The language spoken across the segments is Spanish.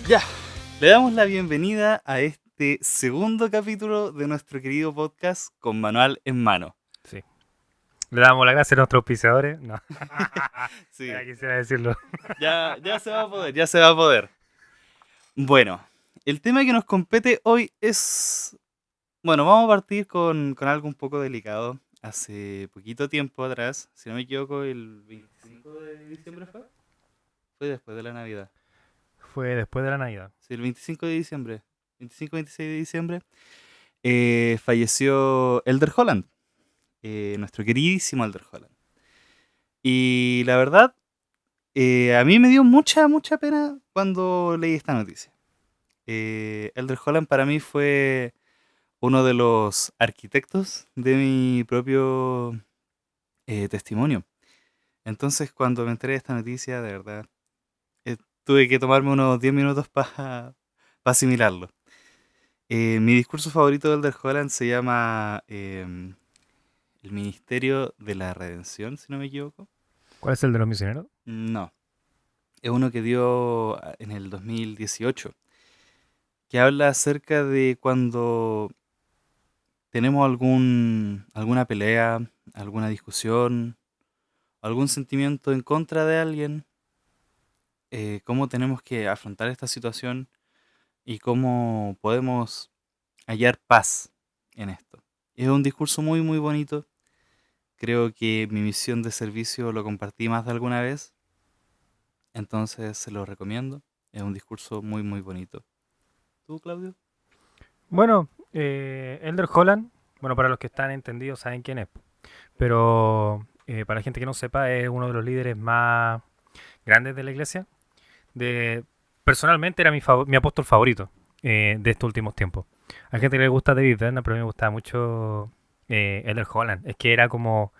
Ya, le damos la bienvenida a este segundo capítulo de nuestro querido podcast con manual en mano. Sí. Le damos las gracias a nuestros auspiciadores. No, Sí, ya quisiera decirlo. ya se va a poder, ya se va a poder. Bueno, el tema que nos compete hoy es... Bueno, vamos a partir con algo un poco delicado. Hace poquito tiempo atrás, si no me equivoco, el 25 de diciembre fue. Fue después de la Navidad. Fue después de la Navidad. Sí, el 25 de diciembre. 25-26 de diciembre. Falleció Elder Holland. Nuestro queridísimo Elder Holland. Y la verdad, a mí me dio mucha pena cuando leí esta noticia. Elder Holland para mí fue uno de los arquitectos de mi propio testimonio. Entonces, cuando me enteré de esta noticia, de verdad, eh, tuve que tomarme unos 10 minutos para asimilarlo. Mi discurso favorito de Elder Holland se llama El Ministerio de la Redención, si no me equivoco. ¿Cuál es el de los misioneros? No, es uno que dio en el 2018, que habla acerca de cuando tenemos alguna pelea, alguna discusión, algún sentimiento en contra de alguien, cómo tenemos que afrontar esta situación y cómo podemos hallar paz en esto. Es un discurso muy bonito. Creo que mi misión de servicio lo compartí más de alguna vez, entonces se lo recomiendo. Es un discurso muy bonito. ¿Tú, Claudio? Bueno, Elder Holland, bueno, para los que están entendidos saben quién es. Pero para la gente que no sepa, es uno de los líderes más grandes de la iglesia. De, Personalmente era mi apóstol favorito de estos últimos tiempos. Hay gente que le gusta David Bernard, pero a mí me gustaba mucho Elder Holland. Es que era como...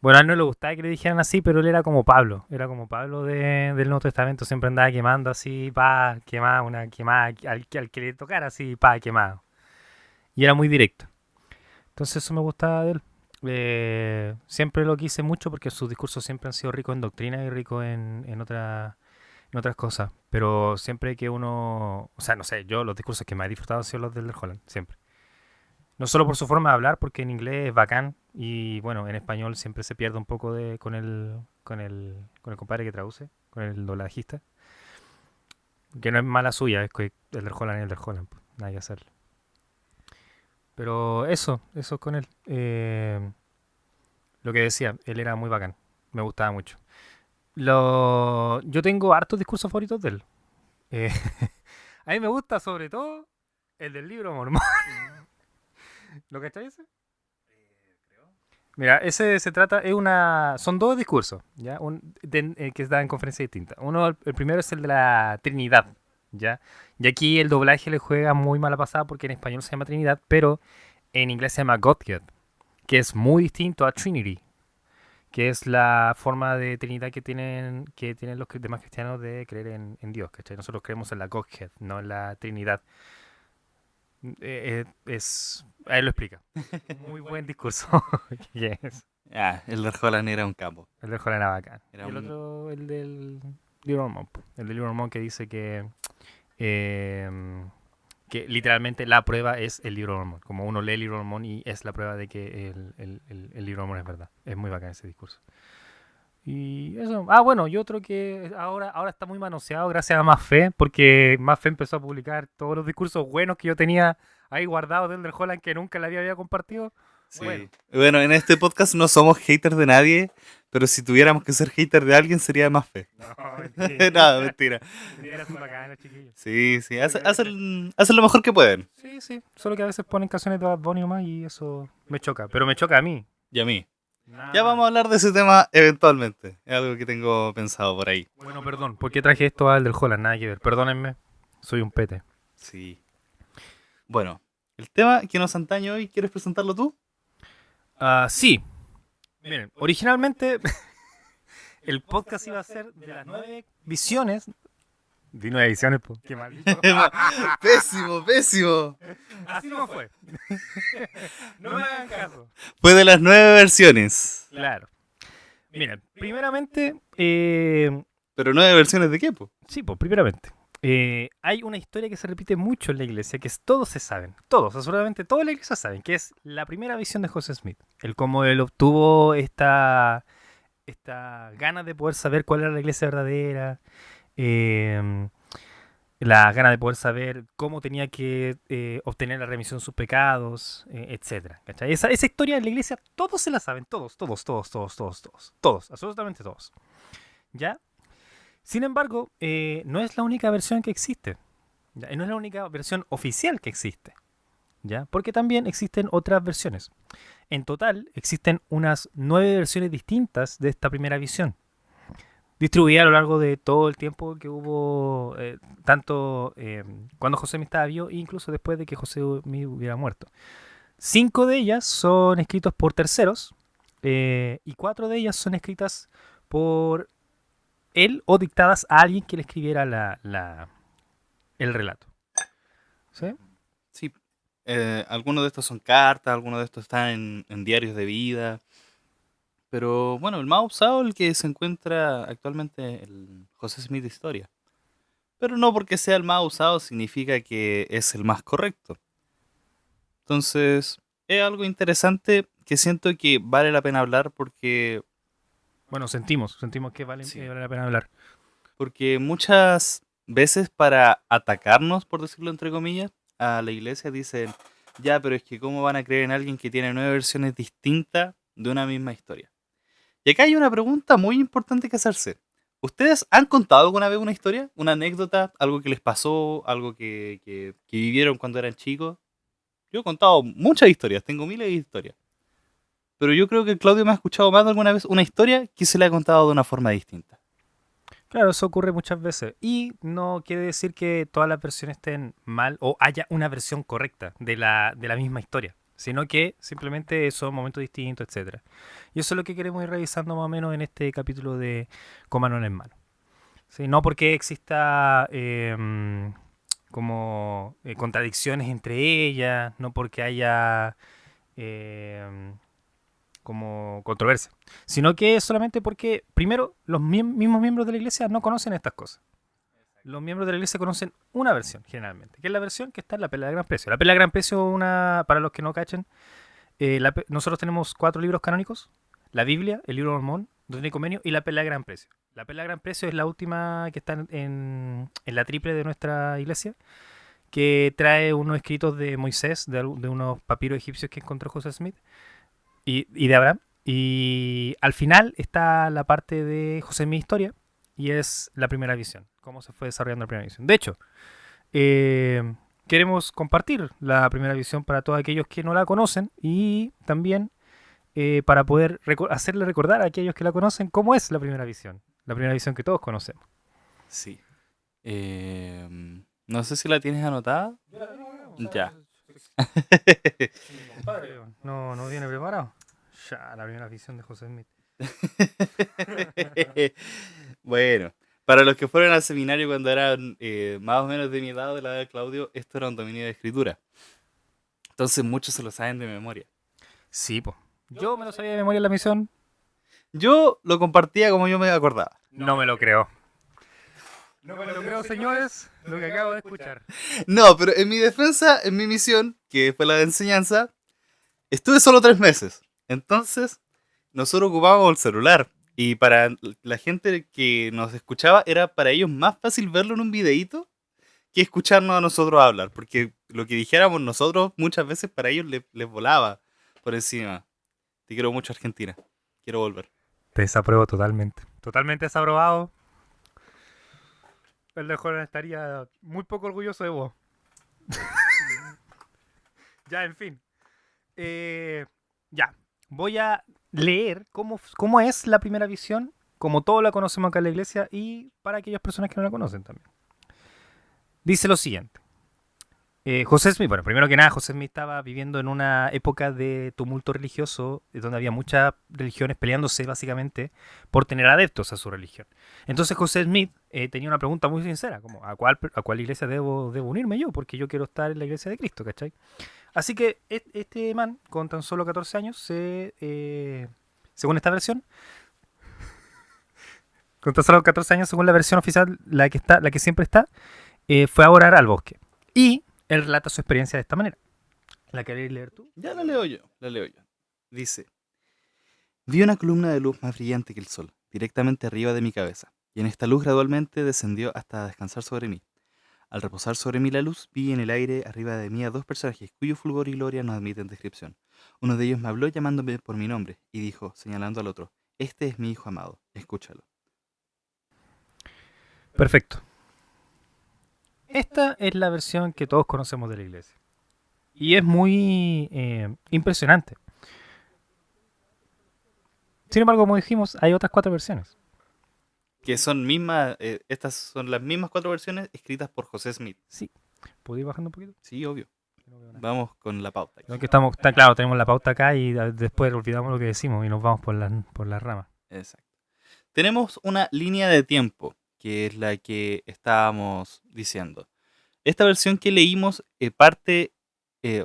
Bueno, a él no le gustaba que le dijeran así, pero él era como Pablo del Nuevo Testamento, siempre andaba quemando así, pa, quemada, una quemada al que le tocara así, pa, quemado. Y era muy directo. Entonces eso me gustaba de él. Siempre lo quise mucho porque sus discursos siempre han sido ricos en doctrina y ricos en otras cosas. Pero siempre que uno, o sea, no sé, yo los discursos que más he disfrutado han sido los del Holland, siempre. No solo por su forma de hablar, porque en inglés es bacán y bueno, en español siempre se pierde un poco con el compadre que traduce, con el doblajista, que no es mala suya, es que el del Holland es el del Holland, pues, nada que hacerle. Pero eso con él. Lo que decía, él era muy bacán, me gustaba mucho. Yo tengo hartos discursos favoritos de él. Eh, a mí me gusta sobre todo el del libro mormón. ¿Lo cachai ese? Mira, ese se trata, son dos discursos, ¿ya? Que se dan en conferencias distintas. El primero es el de la Trinidad, ¿ya? Y aquí el doblaje le juega muy mala pasada porque en español se llama Trinidad, pero en inglés se llama Godhead, que es muy distinto a Trinity, que es la forma de Trinidad que tienen los demás cristianos de creer en Dios, ¿cachai? Nosotros creemos en la Godhead, no en la Trinidad. Ahí lo explica. Muy buen discurso. Yes. Ah, Elder Holland era un capo. El del Jolan era bacán. Era Y el un... otro, el del Libro Mormón. El del Libro Mormón que dice eh, que literalmente la prueba es el Libro Mormón. Como uno lee el Libro Mormón y es la prueba de que el Libro Mormón es verdad. Es muy bacán ese discurso. Y eso. Ah, bueno, y otro que ahora está muy manoseado gracias a Más Fe, porque Más Fe empezó a publicar todos los discursos buenos que yo tenía ahí guardados del Holland que nunca le había compartido. Bueno, Sí. Bueno, en este podcast no somos haters de nadie, pero si tuviéramos que ser haters de alguien sería más fe. no, mentira. No, mentira. Mentira, son bacanos, chiquillos. Sí, Solo que a veces hacen lo mejor que pueden. Sí. Solo que a veces ponen canciones de Bad Bunny nomás y eso me choca. Pero me choca a mí. Y a mí. Nada Ya más. vamos a hablar de ese tema eventualmente. Es algo que tengo pensado por ahí. Bueno, perdón. ¿Por qué traje esto al del Holland? Nada que ver. Perdónenme. Soy un pete. Sí. Bueno, el tema que nos antañe hoy, ¿quieres presentarlo tú? Sí. Miren, originalmente el podcast iba a ser de las 9 visiones. Di 9 visiones, pues. Qué maldito. Pésimo. Así no fue. No me hagan caso. Fue de las 9 versiones. Claro. Miren, primeramente, Pero 9 versiones de qué, po? sí, pues primeramente. hay una historia que se repite mucho en la iglesia, que todos se saben, todos, absolutamente todos en la iglesia saben, que es la primera visión de José Smith. El cómo él obtuvo esta ganas de poder saber cuál era la iglesia verdadera, eh, la gana de poder saber cómo tenía que obtener la remisión de sus pecados, etcétera. ¿Cachai? Esa historia en la iglesia todos se la saben, todos, todos, todos, todos, todos, todos, todos, absolutamente todos. ¿Ya? Sin embargo, no es la única versión que existe. ¿Ya? Y no es la única versión oficial que existe. ¿Ya? Porque también existen otras versiones. En total, existen unas 9 versiones distintas de esta primera visión, distribuida a lo largo de todo el tiempo que hubo, tanto cuando José Smith estaba vivo e incluso después de que José Smith hubiera muerto. 5 de ellas son escritos por terceros y 4 de ellas son escritas por él o dictadas a alguien que le escribiera el relato. ¿Sí? Sí, algunos de estos son cartas, algunos de estos están en diarios de vida. Pero bueno, el más usado, el que se encuentra actualmente, el José Smith de Historia. Pero no porque sea el más usado significa que es el más correcto. Entonces, es algo interesante que siento que vale la pena hablar Bueno, sentimos que sí, vale la pena hablar. porque muchas veces para atacarnos, por decirlo entre comillas, a la iglesia dicen, ya, pero es que cómo van a creer en alguien que tiene 9 versiones distintas de una misma historia. Y acá hay una pregunta muy importante que hacerse. ¿Ustedes han contado alguna vez una historia? ¿Una anécdota? ¿Algo que les pasó? ¿Algo que vivieron cuando eran chicos? Yo he contado muchas historias, tengo miles de historias. Pero yo creo que Claudio me ha escuchado más de alguna vez una historia que se le ha contado de una forma distinta. Claro, eso ocurre muchas veces. Y no quiere decir que todas las versiones estén mal o haya una versión correcta de la misma historia, sino que simplemente son momentos distintos, etcétera. Y eso es lo que queremos ir revisando más o menos en este capítulo de Con mano en mano. ¿Sí? No porque exista como contradicciones entre ellas, no porque haya eh, como controversia, sino que es solamente porque, primero, los mismos miembros de la iglesia no conocen estas cosas. Los miembros de la iglesia conocen una versión, generalmente, que es la versión que está en la pelea de gran precio. La pelea de gran precio, para los que no cachen, nosotros tenemos 4 libros canónicos: la Biblia, el libro de Mormón, Doctrina y Convenio y la pelea de gran precio. La pelea de gran precio es la última que está en la triple de nuestra iglesia, que trae unos escritos de Moisés, de unos papiros egipcios que encontró José Smith, y de Abraham. Y al final está la parte de José mi historia y es la primera visión, cómo se fue desarrollando la primera visión. De hecho, queremos compartir la primera visión para todos aquellos que no la conocen y también para poder hacerle recordar a aquellos que la conocen cómo es la primera visión que todos conocemos. Sí. No sé si la tienes anotada. Ya. No, no viene preparado. Ya, la primera visión de José Smith. Bueno, para los que fueron al seminario cuando eran más o menos de mi edad o de la edad de Claudio, esto era un dominio de escritura. Entonces muchos se lo saben de memoria. Sí, pues. Yo me lo sabía de memoria en la misión. Yo lo compartía como yo me acordaba. No me lo creo. No me lo creo, señores, lo que acabo de escuchar. No, pero en mi defensa, en mi misión, que fue la de enseñanza, estuve solo 3 meses. Entonces, nosotros ocupábamos el celular. Y para la gente que nos escuchaba, era para ellos más fácil verlo en un videíto que escucharnos a nosotros hablar. Porque lo que dijéramos nosotros muchas veces para ellos les volaba por encima. Te quiero mucho, Argentina. Quiero volver. Te desapruebo totalmente. Totalmente desaprobado. El de Jordan estaría muy poco orgulloso de vos. Ya, en fin. Ya. Voy a leer cómo es la primera visión, como todos la conocemos acá en la iglesia, y para aquellas personas que no la conocen también. Dice lo siguiente. José Smith, bueno, primero que nada, José Smith estaba viviendo en una época de tumulto religioso, donde había muchas religiones peleándose básicamente por tener adeptos a su religión. Entonces José Smith tenía una pregunta muy sincera, como ¿a cuál iglesia debo unirme yo? Porque yo quiero estar en la iglesia de Cristo, ¿cachai? Así que este man, con tan solo 14 años, según esta versión, con tan solo 14 años, según la versión oficial, la que siempre está, fue a orar al bosque. Y él relata su experiencia de esta manera. ¿La querés leer tú? Ya la leo yo, la leo yo. Dice, vi una columna de luz más brillante que el sol, directamente arriba de mi cabeza, y en esta luz gradualmente descendió hasta descansar sobre mí. Al reposar sobre mí la luz, vi en el aire arriba de mí a dos personajes cuyo fulgor y gloria no admiten descripción. Uno de ellos me habló llamándome por mi nombre, y dijo, señalando al otro, este es mi hijo amado, escúchalo. Perfecto. Esta es la versión que todos conocemos de la iglesia. Y es muy impresionante. Sin embargo, como dijimos, hay otras 4 versiones. Que son mismas, estas son las mismas 4 versiones escritas por José Smith. Sí. ¿Puedo ir bajando un poquito? Sí, obvio. No veo nada. Vamos con la pauta. Creo que estamos, está claro, tenemos la pauta acá y después olvidamos lo que decimos y nos vamos por las ramas. Exacto. Tenemos una línea de tiempo, que es la que estábamos diciendo. Esta versión que leímos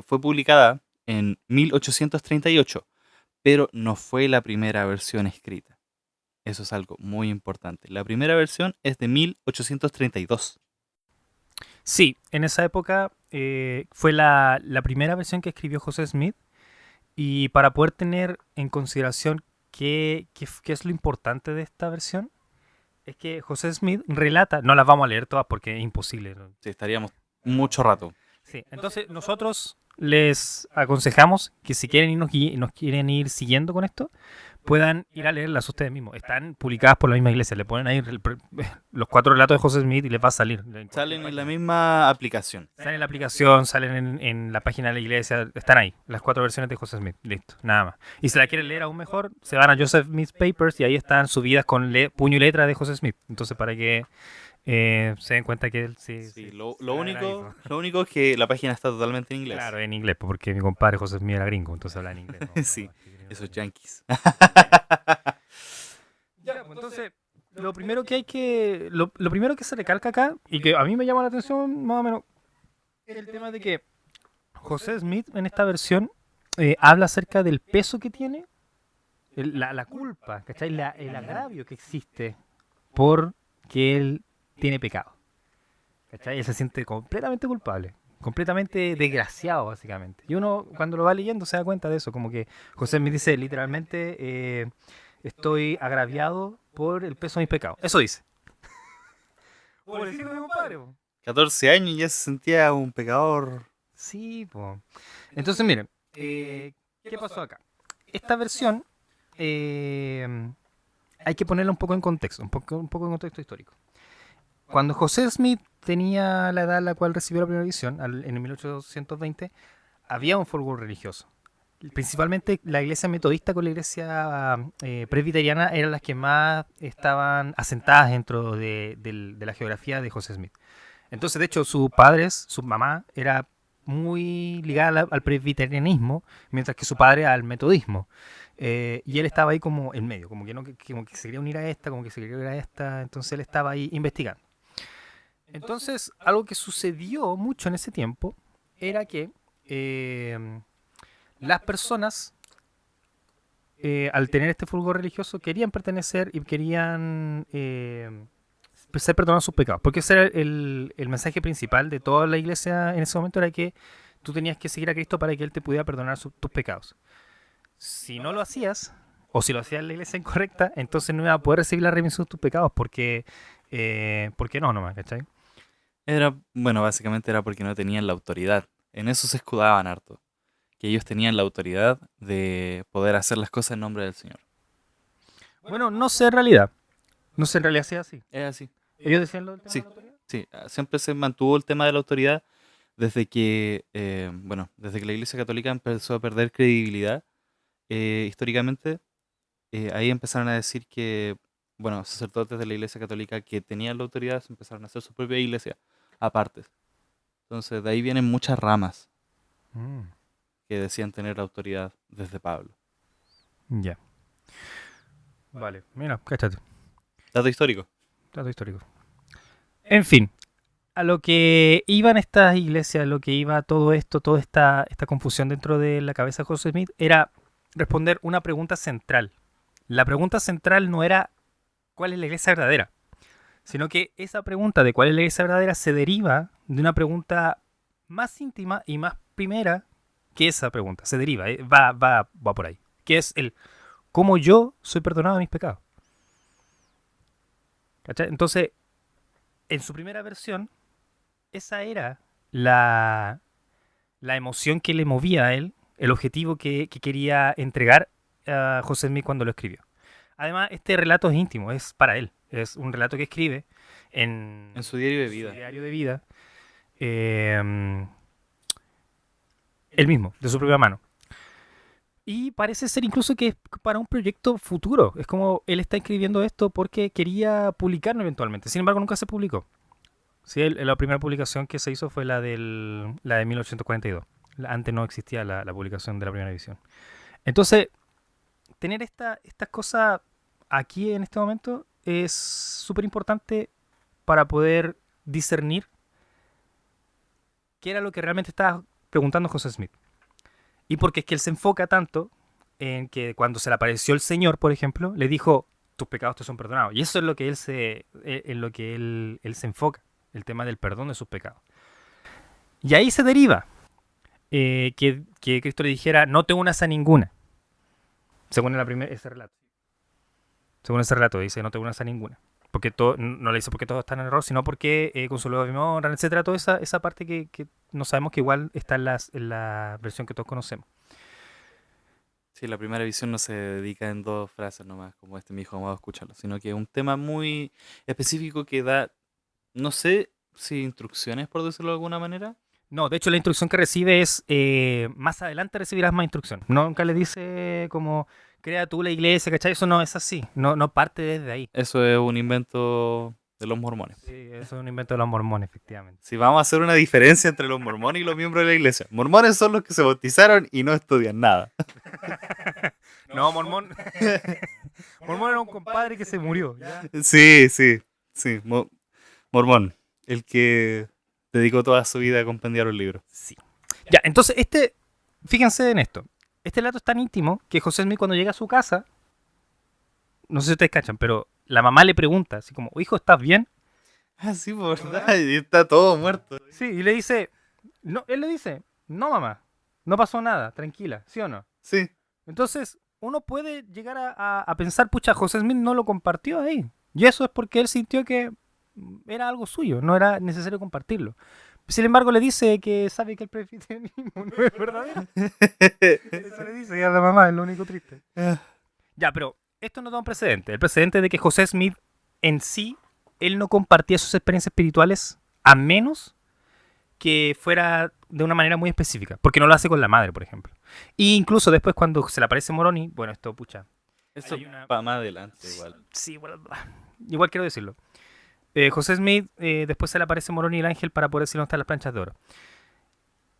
fue publicada en 1838, pero no fue la primera versión escrita. Eso es algo muy importante. La primera versión es de 1832. Sí, en esa época fue la primera versión que escribió José Smith y para poder tener en consideración qué es lo importante de esta versión, es que José Smith relata, no las vamos a leer todas porque es imposible, ¿no? Sí, estaríamos mucho rato. Sí, entonces nosotros les aconsejamos que si quieren nos quieren ir siguiendo con esto, puedan ir a leerlas ustedes mismos. Están publicadas por la misma iglesia, le ponen ahí los 4 relatos de José Smith y les va a salir. Salen en la misma aplicación. Salen en la aplicación, salen en la página de la iglesia, están ahí, las 4 versiones de José Smith, listo, nada más. Y si la quieren leer aún mejor, se van a Joseph Smith Papers y ahí están subidas con puño y letra de José Smith. Entonces para que se den cuenta que él sí, lo único es que la página está totalmente en inglés. Claro, en inglés, porque mi compadre José Smith era gringo, entonces habla en inglés. Sí, esos yankees. Ya, pues, entonces, lo primero que se recalca acá, y que a mí me llama la atención más o menos, es el tema de que José Smith en esta versión habla acerca del peso que tiene, la culpa, ¿cachai? El agravio que existe por que él tiene pecado. ¿Cachai? Él se siente completamente culpable, completamente desgraciado, básicamente. Y uno, cuando lo va leyendo, se da cuenta de eso, como que José me dice literalmente, estoy agraviado por el peso de mis pecados. Eso dice. Pobrecito de mi compadre, po. 14 años y ya se sentía un pecador. Sí, pues. Entonces, miren, ¿qué pasó acá? Esta versión hay que ponerla un poco en contexto, un poco en contexto histórico. Cuando José Smith tenía la edad a la cual recibió la primera visión, en 1820, había un fulgor religioso. Principalmente la iglesia metodista con la iglesia presbiteriana eran las que más estaban asentadas dentro de la geografía de José Smith. Entonces, de hecho, sus padres, su mamá, era muy ligada al presbiterianismo, mientras que su padre al metodismo. Y él estaba ahí como en medio, como que se quería unir a esta, como que se quería unir a esta, entonces él estaba ahí investigando. Entonces, algo que sucedió mucho en ese tiempo era que las personas, al tener este fulgor religioso, querían pertenecer y querían ser perdonados sus pecados. Porque ese era el mensaje principal de toda la iglesia en ese momento, era que tú tenías que seguir a Cristo para que Él te pudiera perdonar tus pecados. Si no lo hacías, o si lo hacías en la iglesia incorrecta, entonces no iba a poder recibir la remisión de tus pecados porque no, nomás, ¿cachai? Básicamente era porque no tenían la autoridad. En eso se escudaban harto. Que ellos tenían la autoridad de poder hacer las cosas en nombre del Señor. Bueno, no sé en realidad. No sé en realidad si es así. Es así. ¿Ellos decían lo del tema Sí. de la autoridad? Sí, siempre se mantuvo el tema de la autoridad desde que la Iglesia Católica empezó a perder credibilidad históricamente. Ahí empezaron a decir que, sacerdotes de la Iglesia Católica que tenían la autoridad se empezaron a hacer su propia iglesia, aparte. Entonces, de ahí vienen muchas ramas que decían tener autoridad desde Pablo. Ya. Vale, mira, cáchate. Dato histórico. Dato histórico. En fin, a lo que iban estas iglesias, a lo que iba todo esto, toda esta confusión dentro de la cabeza de José Smith, era responder una pregunta central. La pregunta central no era ¿cuál es la iglesia verdadera?, sino que esa pregunta de cuál es la iglesia verdadera se deriva de una pregunta más íntima y más primera que esa pregunta. Se deriva, va por ahí. Que es el cómo yo soy perdonado de mis pecados. ¿Cachai? Entonces, en su primera versión, esa era la emoción que le movía a él, el objetivo que quería entregar a José Smith cuando lo escribió. Además, este relato es íntimo, es para él. Es un relato que escribe En su diario de su vida. diario de vida, eh, él mismo, de su propia mano. Y parece ser incluso que es para un proyecto futuro. Es como él está escribiendo esto porque quería publicarlo eventualmente. Sin embargo, nunca se publicó. Sí, la primera publicación que se hizo fue la de 1842. Antes no existía la publicación de la primera edición. Entonces, tener estas cosas aquí en este momento es súper importante para poder discernir qué era lo que realmente estaba preguntando José Smith. Y porque es que él se enfoca tanto en que cuando se le apareció el Señor, por ejemplo, le dijo, tus pecados te son perdonados. Y eso es lo que en lo que él se enfoca, el tema del perdón de sus pecados. Y ahí se deriva que Cristo le dijera, no te unas a ninguna. Según ese relato. Según ese relato dice, no te unas a ninguna. Porque no le dice porque todos están en error, sino porque con su luego me honran, etcétera. Toda esa parte que no sabemos que igual está en la versión que todos conocemos. Sí, la primera visión no se dedica en dos frases nomás, como mi hijo amado, escúchalo, sino que es un tema muy específico que da, no sé si instrucciones, por decirlo de alguna manera. No, de hecho la instrucción que recibe es, más adelante recibirás más instrucción. Nunca le dice como, crea tú la iglesia, ¿cachai? Eso no es así, no parte desde ahí. Eso es un invento de los mormones. Sí, eso es un invento de los mormones, efectivamente. Si vamos a hacer una diferencia entre los mormones y los miembros de la iglesia. Mormones son los que se bautizaron y no estudian nada. No, mormón. Mormón era un compadre que se murió. ¿Ya? Sí, sí, sí. Mormón, el que dedicó toda su vida a compendiar un libro. Sí. Ya, entonces fíjense en esto. Este relato es tan íntimo que José Smith cuando llega a su casa, no sé si ustedes cachan, pero la mamá le pregunta, así como, hijo, ¿estás bien? Ah, sí, por verdad. Y está todo muerto. Sí, y le dice, no, él le dice, no mamá, no pasó nada, tranquila, ¿sí o no? Sí. Entonces, uno puede llegar a pensar, pucha, José Smith no lo compartió ahí. Y eso es porque él sintió que era algo suyo, no era necesario compartirlo. Sin embargo, le dice que sabe que el presbiterianismo no es verdadero. Eso le dice a la mamá, es lo único triste. Ya, pero esto nos da un precedente. El precedente de que José Smith en sí, él no compartía sus experiencias espirituales a menos que fuera de una manera muy específica. Porque no lo hace con la madre, por ejemplo. E incluso después cuando se le aparece Moroni, bueno, esto, pucha. Eso Hay una- para más adelante igual. Sí, bueno, igual quiero decirlo. José Smith, después se le aparece Moroni y el ángel para poder decirle dónde están las planchas de oro.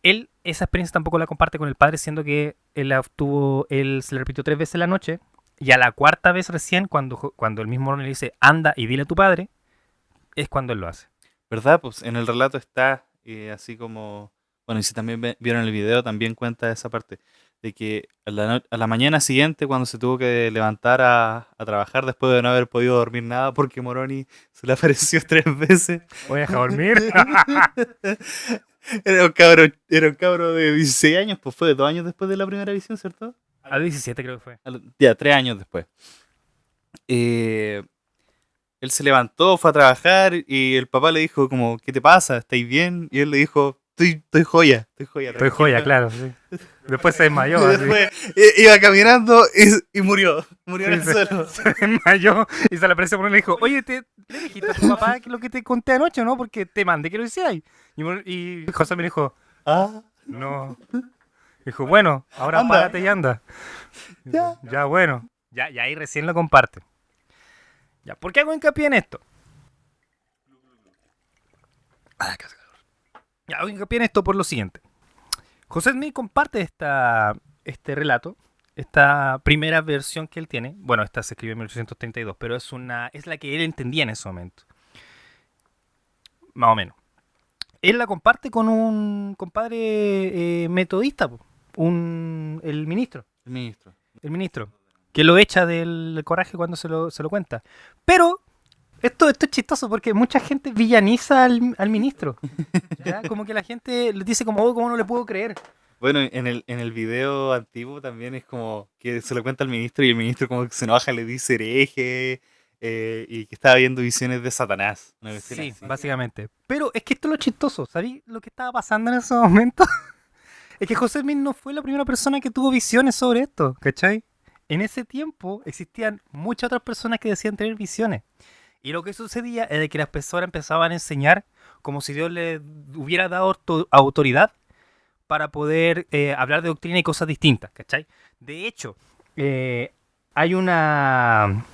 Él esa experiencia tampoco la comparte con el padre, siendo que él se le repitió 3 veces la noche, y a la cuarta vez recién, cuando el mismo Moroni le dice, anda y dile a tu padre, es cuando él lo hace. ¿Verdad? Pues en el relato está así como... Bueno, y si también vieron el video, también cuenta esa parte. De que a la mañana siguiente, cuando se tuvo que levantar a trabajar después de no haber podido dormir nada porque Moroni se le apareció 3 veces. Voy a dejar dormir. Era un cabro de 16 años, pues fue 2 años después de la primera visión, ¿cierto? A 17 creo que fue. Ya, 3 años después. Él se levantó, fue a trabajar y el papá le dijo como, ¿qué te pasa? ¿Estáis bien? Y él le dijo, estoy joya, estoy joya. Estoy joya, claro. Sí. Después se desmayó. Y Así. después iba caminando y murió en el Sí, suelo. se desmayó y se le apareció por él y le dijo, oye, ¿le dijiste a tu papá que lo que te conté anoche, no? Porque te mandé que lo hicieras. Y José me dijo, Ah, no. Dijo, bueno, ahora Anda. párate y anda. Ya, bueno. Ya ahí recién lo comparte. Ya, ¿por qué hago hincapié en esto? Ya, hago hincapié en esto por lo siguiente. José Smith comparte este relato, esta primera versión que él tiene. Bueno, esta se escribió en 1832, pero es la que él entendía en ese momento. Más o menos. Él la comparte con un compadre metodista, el ministro. el ministro. El ministro, que lo echa del coraje cuando se lo cuenta. Pero Esto es chistoso porque mucha gente villaniza al ministro. ¿Ya? Como que la gente le dice como, oh, ¿cómo no le puedo creer? Bueno, en el video antiguo también es como que se lo cuenta al ministro y el ministro como que se enoja, le dice hereje y que estaba viendo visiones de Satanás, una cuestión Sí, así. básicamente. Pero es que esto es lo chistoso. ¿Sabí lo que estaba pasando en ese momento? Es que José Smith no fue la primera persona que tuvo visiones sobre esto, ¿cachai? En ese tiempo existían muchas otras personas que decían tener visiones. Y lo que sucedía es de que las personas empezaban a enseñar como si Dios le hubiera dado autoridad para poder hablar de doctrina y cosas distintas, ¿cachai? De hecho, eh, hay una...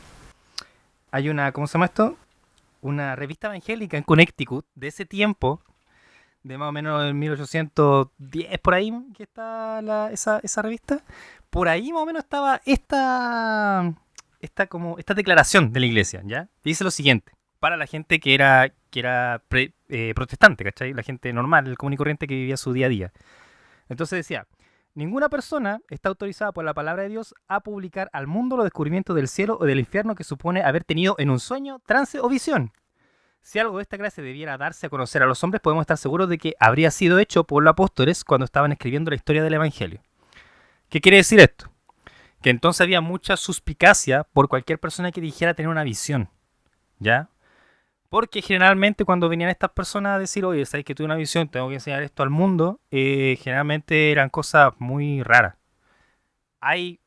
¿cómo se llama esto? Una revista evangélica en Connecticut de ese tiempo, de más o menos en 1810, por ahí, que está esa revista. Por ahí más o menos estaba esta declaración de la iglesia, ¿ya? Dice lo siguiente, para la gente que era protestante, ¿cachai? La gente normal, el común y corriente que vivía su día a día. Entonces decía, ninguna persona está autorizada por la palabra de Dios a publicar al mundo los descubrimientos del cielo o del infierno que supone haber tenido en un sueño, trance o visión. Si algo de esta clase debiera darse a conocer a los hombres, podemos estar seguros de que habría sido hecho por los apóstoles cuando estaban escribiendo la historia del Evangelio. ¿Qué quiere decir esto? Que entonces había mucha suspicacia por cualquier persona que dijera tener una visión, ¿ya? Porque generalmente cuando venían estas personas a decir, oye, sabes que tuve una visión, tengo que enseñar esto al mundo, generalmente eran cosas muy raras. Hay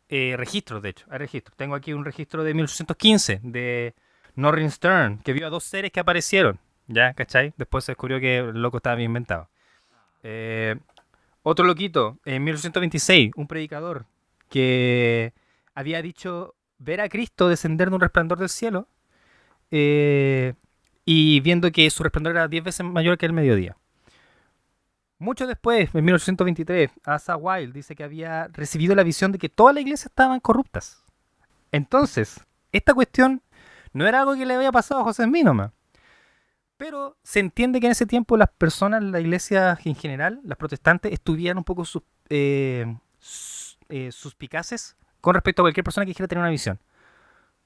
registros, de hecho, hay registros. Tengo aquí un registro de 1815 de Norrin Stern, que vio a dos seres que aparecieron, ¿ya? ¿Cachai? Después se descubrió que el loco estaba bien inventado. Eh, Otro loquito, en 1826, un predicador que había dicho ver a Cristo descender de un resplandor del cielo eh, y viendo que su resplandor era 10 veces mayor que el mediodía. Mucho después, en 1823, Asa Wilde dice que había recibido la visión de que toda la iglesia estaban corruptas. Entonces, esta cuestión no era algo que le había pasado a José Smith nomás. Pero se entiende que en ese tiempo las personas, la iglesia en general, las protestantes, estuvieran un poco suspicaces con respecto a cualquier persona que quisiera tener una visión.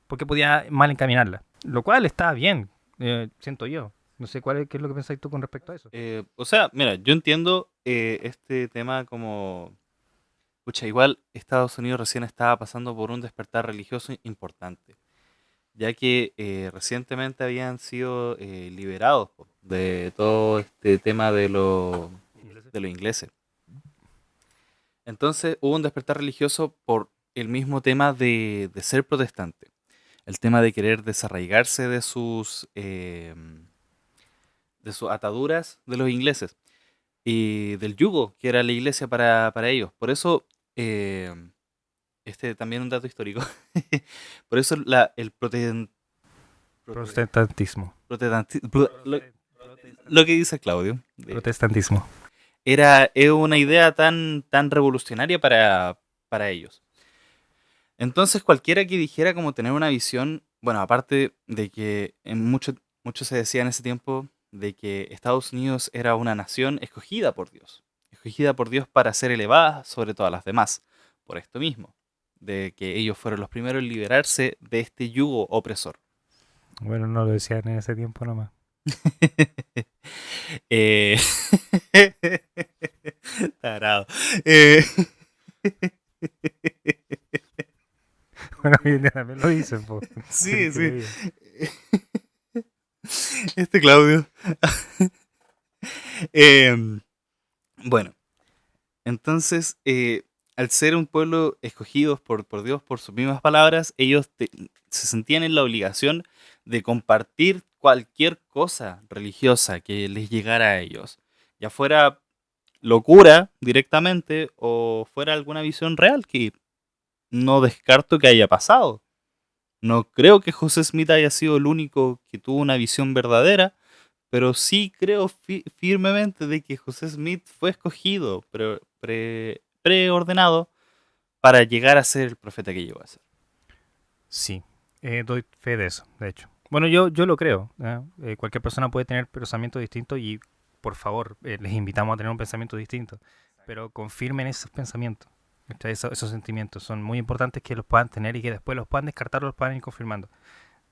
Porque podía mal encaminarla. Lo cual está bien, siento yo. No sé qué es lo que pensáis tú con respecto a eso. O sea, mira, yo entiendo este tema como, pucha, igual Estados Unidos recién estaba pasando por un despertar religioso importante, ya que recientemente habían sido liberados po, de todo este tema de los ingleses. Entonces hubo un despertar religioso por el mismo tema de ser protestante, el tema de querer desarraigarse de sus ataduras de los ingleses y del yugo que era la iglesia para ellos. Por eso, eh, este también un dato histórico, por eso el Protestantismo. lo que dice Claudio, Protestantismo. es una idea tan revolucionaria para ellos. Entonces cualquiera que dijera como tener una visión, bueno, aparte de que mucho se decía en ese tiempo de que Estados Unidos era una nación escogida por Dios para ser elevada sobre todas las demás, por esto mismo, de que ellos fueron los primeros en liberarse de este yugo opresor. Bueno, no lo decían en ese tiempo nomás. Eh, Tarado. Eh, Bueno, hoy en día también lo dicen, po. sí, Que le sí. diga. Este Claudio. Em, bueno, entonces, al ser un pueblo escogidos por Dios, por sus mismas palabras, ellos se sentían en la obligación de compartir cualquier cosa religiosa que les llegara a ellos, ya fuera locura directamente o fuera alguna visión real, que no descarto que haya pasado. No creo que José Smith haya sido el único que tuvo una visión verdadera, pero sí creo firmemente de que José Smith fue escogido, preordenado para llegar a ser el profeta que llegó a ser. Sí, doy fe de eso, de hecho. Bueno, yo lo creo. Cualquier persona puede tener pensamientos distintos y, por favor, les invitamos a tener un pensamiento distinto. Pero confirmen esos pensamientos. ¿Cachai? Esos sentimientos son muy importantes que los puedan tener y que después los puedan descartar o los puedan ir confirmando.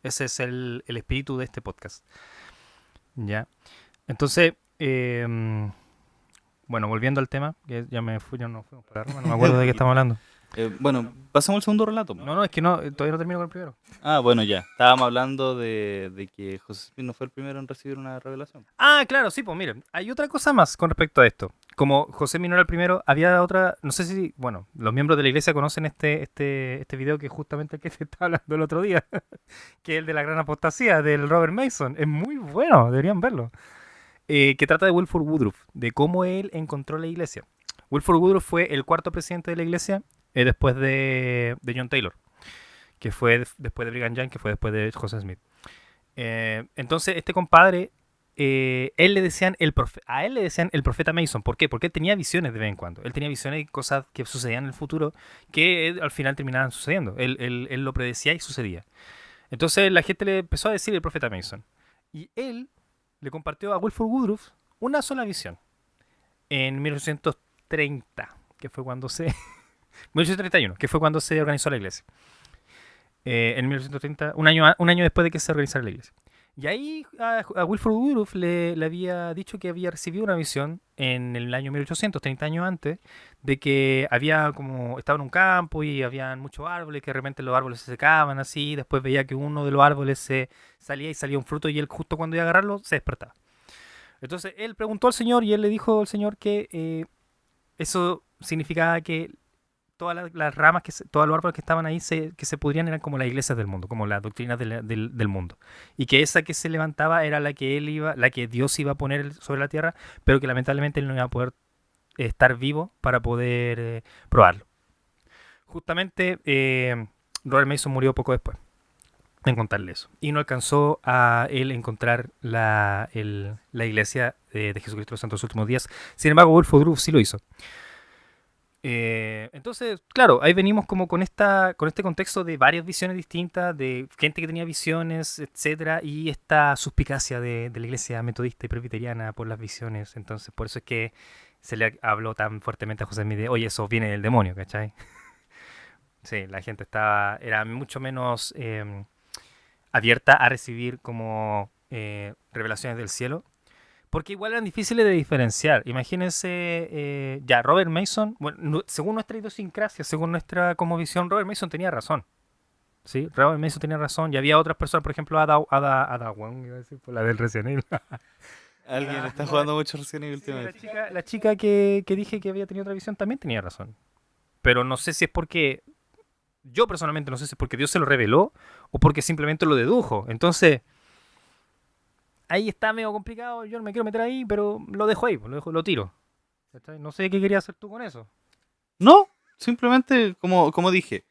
Ese es el espíritu de este podcast. ¿Ya? Entonces, bueno, volviendo al tema, que ya me fui, ya no fuimos para Roma, no me acuerdo Un de qué poquito. estamos hablando. Bueno, pasamos al segundo relato, po. No, no, es que no, todavía no termino con el primero. Ah, bueno, ya. Estábamos hablando de que José Smith no fue el primero en recibir una revelación. Ah, claro, sí, pues miren, hay otra cosa más con respecto a esto. Como José Minor el primero, había otra, no sé si, bueno, los miembros de la iglesia conocen este video que es justamente el que se está hablando el otro día, que es el de la gran apostasía del Robert Mason. Es muy bueno, deberían verlo. Que trata de Wilford Woodruff, de cómo él encontró la iglesia. Wilford Woodruff fue el cuarto presidente de la iglesia después de John Taylor, que fue después de Brigham Young, que fue después de José Smith. Entonces, este compadre, a él le decían el profeta Mason. ¿Por qué? Porque él tenía visiones de vez en cuando. Él tenía visiones de cosas que sucedían en el futuro que al final terminaban sucediendo. Él lo predecía y sucedía. Entonces la gente le empezó a decir el profeta Mason. Y él le compartió a Wilford Woodruff una sola visión en 1830, que fue cuando se... 1831, que fue cuando se organizó la iglesia. En 1930, un año después de que se organizara la iglesia. Y ahí a Wilford Woodruff le había dicho que había recibido una visión en el año 1800, 30 años antes, de que había como, estaba en un campo y habían muchos árboles, que de repente los árboles se secaban así, después veía que uno de los árboles se salía y salía un fruto y él justo cuando iba a agarrarlo se despertaba. Entonces él preguntó al Señor y él le dijo al Señor que eso significaba que las ramas, todos los árboles que estaban ahí que se pudrían eran como las iglesias del mundo, como las doctrinas del mundo. Y que esa que se levantaba era la que la que Dios iba a poner sobre la tierra, pero que lamentablemente él no iba a poder estar vivo para poder probarlo. Justamente Robert Mason murió poco después de encontrarle eso. Y no alcanzó a él encontrar la iglesia de Jesucristo de los Santos Últimos Días. Sin embargo, Wilford Woodruff sí lo hizo. Entonces, claro, ahí venimos como con este contexto de varias visiones distintas, de gente que tenía visiones, etcétera, y esta suspicacia de la iglesia metodista y presbiteriana por las visiones. Entonces, por eso es que se le habló tan fuertemente a José Smith de, oye, eso viene del demonio, ¿cachai? Sí, la gente era mucho menos abierta a recibir como revelaciones del cielo. Porque igual eran difíciles de diferenciar. Imagínense, ya, Robert Mason, bueno, según nuestra idiosincrasia, según nuestra como visión, Robert Mason tenía razón. ¿Sí? Robert Mason tenía razón. Y había otras personas, por ejemplo, Ada Wong, iba a decir, por la del Resident Evil. Alguien está jugando mucho Resident Evil Sí, últimamente. la chica que dije que había tenido otra visión también tenía razón. Pero no sé si es porque, yo personalmente no sé si es porque Dios se lo reveló o porque simplemente lo dedujo. Entonces, ahí está medio complicado. Yo no me quiero meter ahí, pero lo dejo ahí, lo tiro. ¿Cachai? No sé qué querías hacer tú con eso. No, simplemente, como dije,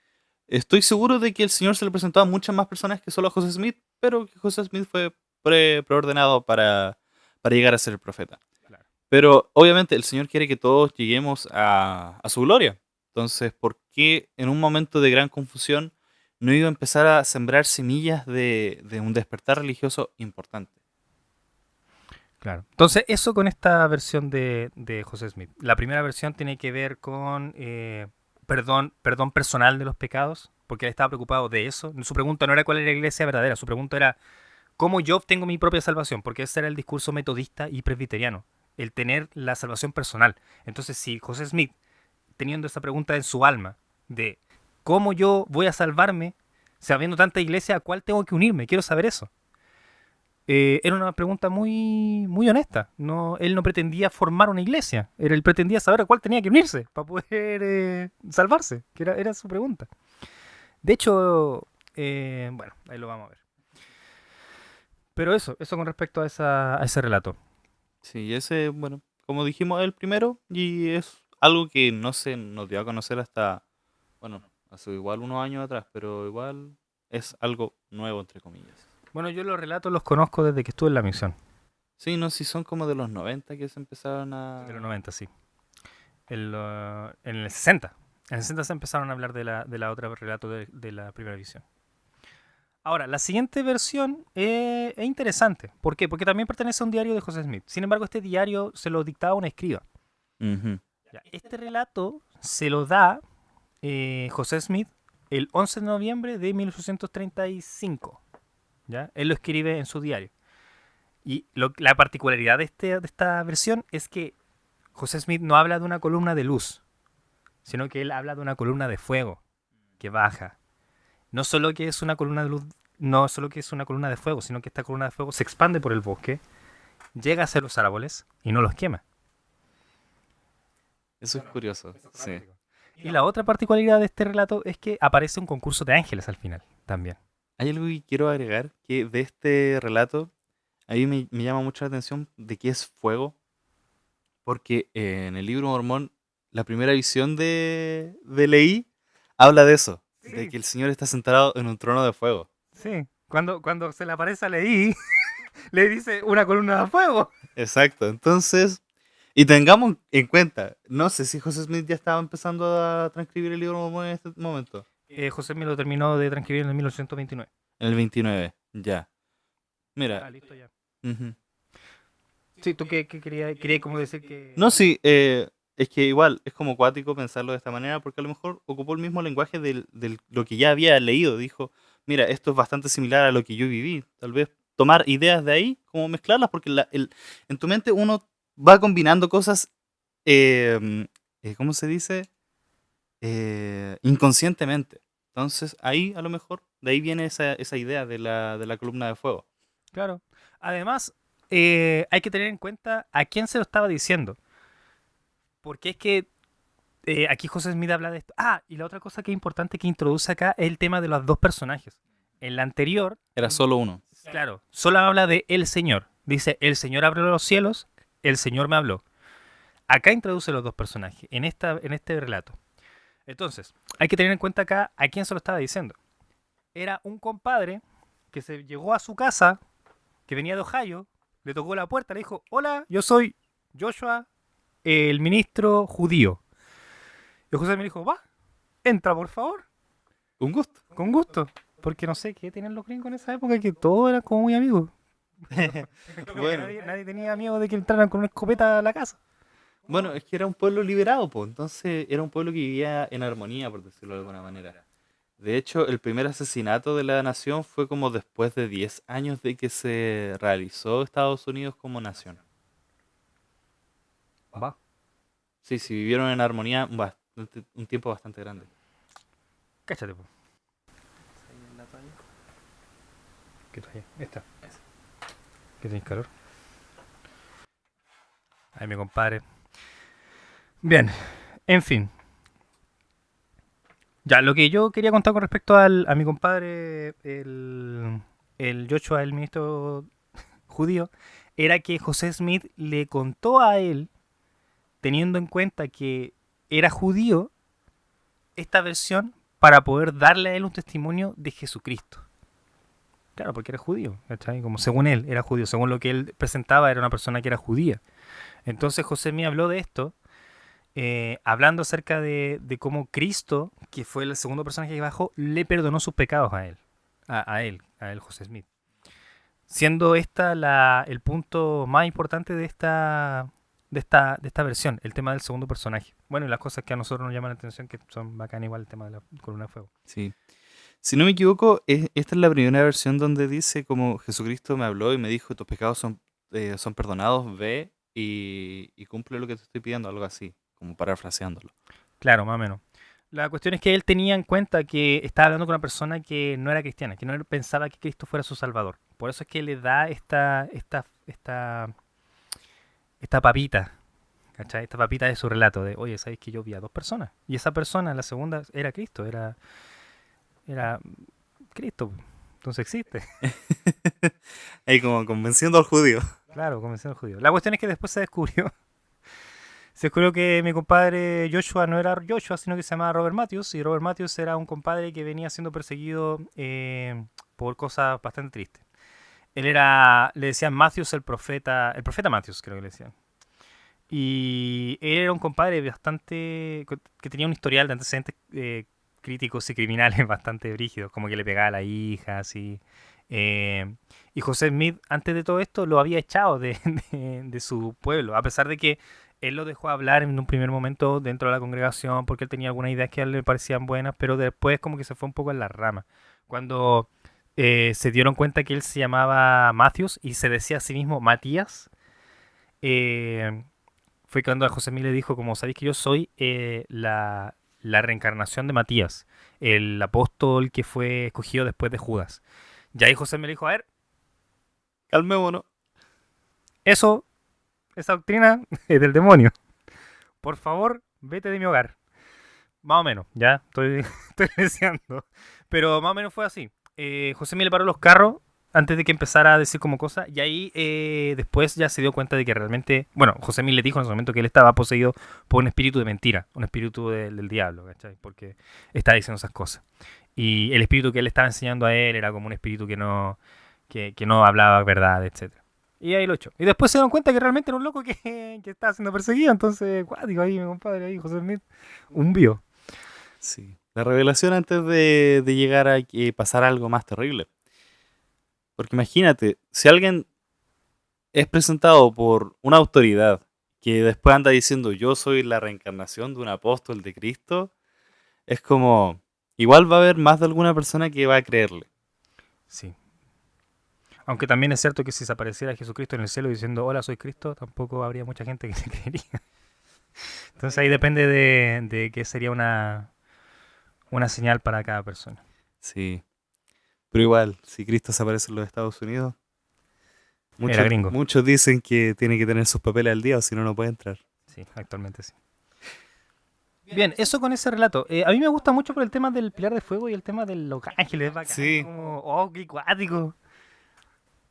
estoy seguro de que el Señor se le presentó a muchas más personas que solo a José Smith, pero que José Smith fue preordenado para llegar a ser el profeta. Claro. Pero obviamente el Señor quiere que todos lleguemos a su gloria. Entonces, ¿por qué en un momento de gran confusión no iba a empezar a sembrar semillas de un despertar religioso importante? Claro. Entonces, eso con esta versión de José Smith. La primera versión tiene que ver con perdón personal de los pecados, porque él estaba preocupado de eso. Su pregunta no era cuál era la iglesia verdadera, su pregunta era cómo yo obtengo mi propia salvación, porque ese era el discurso metodista y presbiteriano, el tener la salvación personal. Entonces, si José Smith, teniendo esa pregunta en su alma, de cómo yo voy a salvarme, sabiendo tanta iglesia, ¿a cuál tengo que unirme? Quiero saber eso. Era una pregunta muy, muy honesta. No, él no pretendía formar una iglesia. Él pretendía saber a cuál tenía que unirse para poder salvarse. Que era su pregunta. De hecho, bueno, ahí lo vamos a ver. Pero eso con respecto a ese relato. Sí, ese, bueno, como dijimos, el primero, y es algo que no se nos dio a conocer hasta, bueno, hace igual unos años atrás, pero igual es algo nuevo, entre comillas. Bueno, yo los relatos los conozco desde que estuve en la misión. Sí, no sé si son como de los 90 que se empezaron De los a... 90, sí. En el 60. En el 60 se empezaron a hablar de la otra relato de la primera visión. Ahora, la siguiente versión es interesante. ¿Por qué? Porque también pertenece a un diario de José Smith. Sin embargo, este diario se lo dictaba un escriba. Ujú. Ya, este relato se lo da José Smith el 11 de noviembre de 1835. ¿ya? Él lo escribe en su diario. Y la particularidad de esta versión es que José Smith no habla de una columna de luz, sino que él habla de una columna de fuego que baja. No solo que es una columna de luz, no solo que es una columna de fuego, sino que esta columna de fuego se expande por el bosque, llega hacia los árboles y no los quema. Eso es curioso, sí. Y la otra particularidad de este relato es que aparece un concurso de ángeles al final también. Hay algo que quiero agregar, que de este relato, a mí me llama mucho la atención de qué es fuego, porque en el libro Mormón, la primera visión de Leí habla de eso, de que el Señor está sentado en un trono de fuego. Sí, cuando se le aparece a Leí, le dice una columna de fuego. Exacto, entonces, y tengamos en cuenta, no sé si José Smith ya estaba empezando a transcribir el libro Mormón en este momento, José me lo terminó de transcribir en el 1829. en el 29, ya. Mira, Listo ya. ujú. Sí, ¿tú qué querías? Quería como decir que... No, sí, es que igual es como cuático pensarlo de esta manera, porque a lo mejor ocupó el mismo lenguaje de lo que ya había leído. Dijo, mira, esto es bastante similar a lo que yo viví. Tal vez tomar ideas de ahí, como mezclarlas, porque en tu mente uno va combinando cosas, ¿cómo se dice? Inconscientemente. Entonces ahí a lo mejor, de ahí viene esa idea de la columna de fuego. Claro. Además, hay que tener en cuenta a quién se lo estaba diciendo. Porque es que aquí José Smith habla de esto. Ah, y la otra cosa que es importante que introduce acá es el tema de los dos personajes. En la anterior, Era solo uno. claro, solo habla de el Señor. Dice, el Señor abrió los cielos, el Señor me habló. Acá introduce los dos personajes, en este relato. Entonces, hay que tener en cuenta acá a quién se lo estaba diciendo. Era un compadre que se llegó a su casa, que venía de Ohio, le tocó la puerta, le dijo, hola, yo soy Joshua, el ministro judío. Y José me dijo, va, entra por favor, Un gusto. con gusto. Porque no sé qué tenían los gringos en esa época, que todos eran como muy amigos. Como que Bueno. nadie tenía miedo de que entraran con una escopeta a la casa. Bueno, es que era un pueblo liberado, pues, entonces era un pueblo que vivía en armonía, por decirlo de alguna manera. De hecho, el primer asesinato de la nación fue como después de 10 años de que se realizó Estados Unidos como nación. Va. Sí, sí, vivieron en armonía un tiempo bastante grande. Cáchate, po. ¿Qué trae? Esta. ¿Qué tenéis calor? Ay, mi compadre. Bien, en fin. Ya, lo que yo quería contar con respecto a mi compadre, el Joshua, el ministro judío, era que José Smith le contó a él, teniendo en cuenta que era judío, esta versión para poder darle a él un testimonio de Jesucristo. Claro, porque era judío, ¿cachai? Como según él era judío, según lo que él presentaba, era una persona que era judía. Entonces José Smith habló de esto, hablando acerca de cómo Cristo, que fue el segundo personaje que bajó, le perdonó sus pecados a él, a él, José Smith. Siendo el punto más importante de esta versión, el tema del segundo personaje. Bueno, y las cosas que a nosotros nos llaman la atención, que son bacán igual el tema de la columna de fuego. Sí. Si no me equivoco, esta es la primera versión donde dice como Jesucristo me habló y me dijo, tus pecados son perdonados, ve y cumple lo que te estoy pidiendo, algo así, como parafraseándolo. Claro, más o menos. La cuestión es que él tenía en cuenta que estaba hablando con una persona que no era cristiana, que no pensaba que Cristo fuera su salvador. Por eso es que le da esta papita, ¿cachai? Esta papita de su relato de, oye, ¿sabes que yo vi a dos personas? Y esa persona, la segunda, era Cristo, era Cristo. Entonces existe. Ahí como convenciendo al judío. Claro, convención judío. La cuestión es que después se descubrió que mi compadre Joshua no era Joshua, sino que se llamaba Robert Matthews. Y Robert Matthews era un compadre que venía siendo perseguido por cosas bastante tristes. Le decían Matthews el profeta Matthews, creo que le decían. Y él era un compadre que tenía un historial de antecedentes críticos y criminales bastante brígidos, como que le pegaba a la hija, así. Y José Smith, antes de todo esto, lo había echado de su pueblo, a pesar de que él lo dejó hablar en un primer momento dentro de la congregación porque él tenía algunas ideas que a él le parecían buenas, pero después como que se fue un poco en la rama. Cuando se dieron cuenta que él se llamaba Matthews y se decía a sí mismo Matías, eh, fue cuando a José Smith le dijo, como sabéis que yo soy la reencarnación de Matías, el apóstol que fue escogido después de Judas. Y ahí José me le dijo, a ver, Calmémonos. eso, esa doctrina es del demonio. Por favor, vete de mi hogar. Más o menos, ya, estoy deseando. Pero más o menos fue así. José me le paró los carros antes de que empezara a decir como cosa. Y ahí después ya se dio cuenta de que realmente. Bueno, José Mil le dijo en ese momento que él estaba poseído por un espíritu de mentira, un espíritu del diablo, ¿cachai? Porque estaba diciendo esas cosas. Y el espíritu que él estaba enseñando a él era como un espíritu que no hablaba verdad, etcétera. Y ahí lo echó. Y después se dieron cuenta que realmente era un loco que estaba siendo perseguido. Entonces, cuático ahí, mi compadre, ahí, José Smith, un bio. Sí. La revelación antes de llegar a que pasara algo más terrible. Porque imagínate, si alguien es presentado por una autoridad que después anda diciendo yo soy la reencarnación de un apóstol de Cristo, es como, igual va a haber más de alguna persona que va a creerle. Sí. Aunque también es cierto que si se apareciera Jesucristo en el cielo diciendo hola soy Cristo, tampoco habría mucha gente que se creería. Entonces ahí depende de qué sería una señal para cada persona. Sí, pero igual, si Cristo se aparece en los Estados Unidos, Era muchos, gringo. muchos dicen que tiene que tener sus papeles al día o si no, no puede entrar. Sí, actualmente sí. Bien, eso con ese relato. A mí me gusta mucho por el tema del Pilar de Fuego y el tema de los ángeles. Bacán, Sí, como, oh, qué cuático.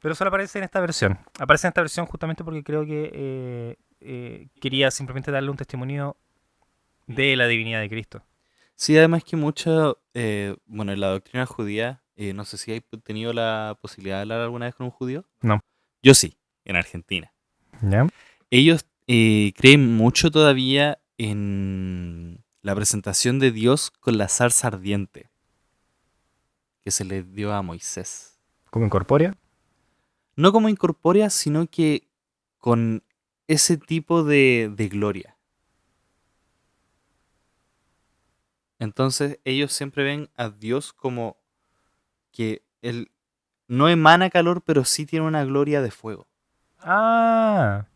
Pero solo aparece en esta versión. Aparece en esta versión justamente porque creo que quería simplemente darle un testimonio de la divinidad de Cristo. sí, además que mucha, bueno, en la doctrina judía, no sé si hay tenido la posibilidad de hablar alguna vez con un judío. No. Yo sí, en Argentina. ¿Ya? Ellos creen mucho todavía en la presentación de Dios con la zarza ardiente que se le dio a Moisés. ¿Como incorpórea? No como incorpórea, sino que con ese tipo de gloria. Entonces ellos siempre ven a Dios como que Él no emana calor, pero sí tiene una gloria de fuego. Ah,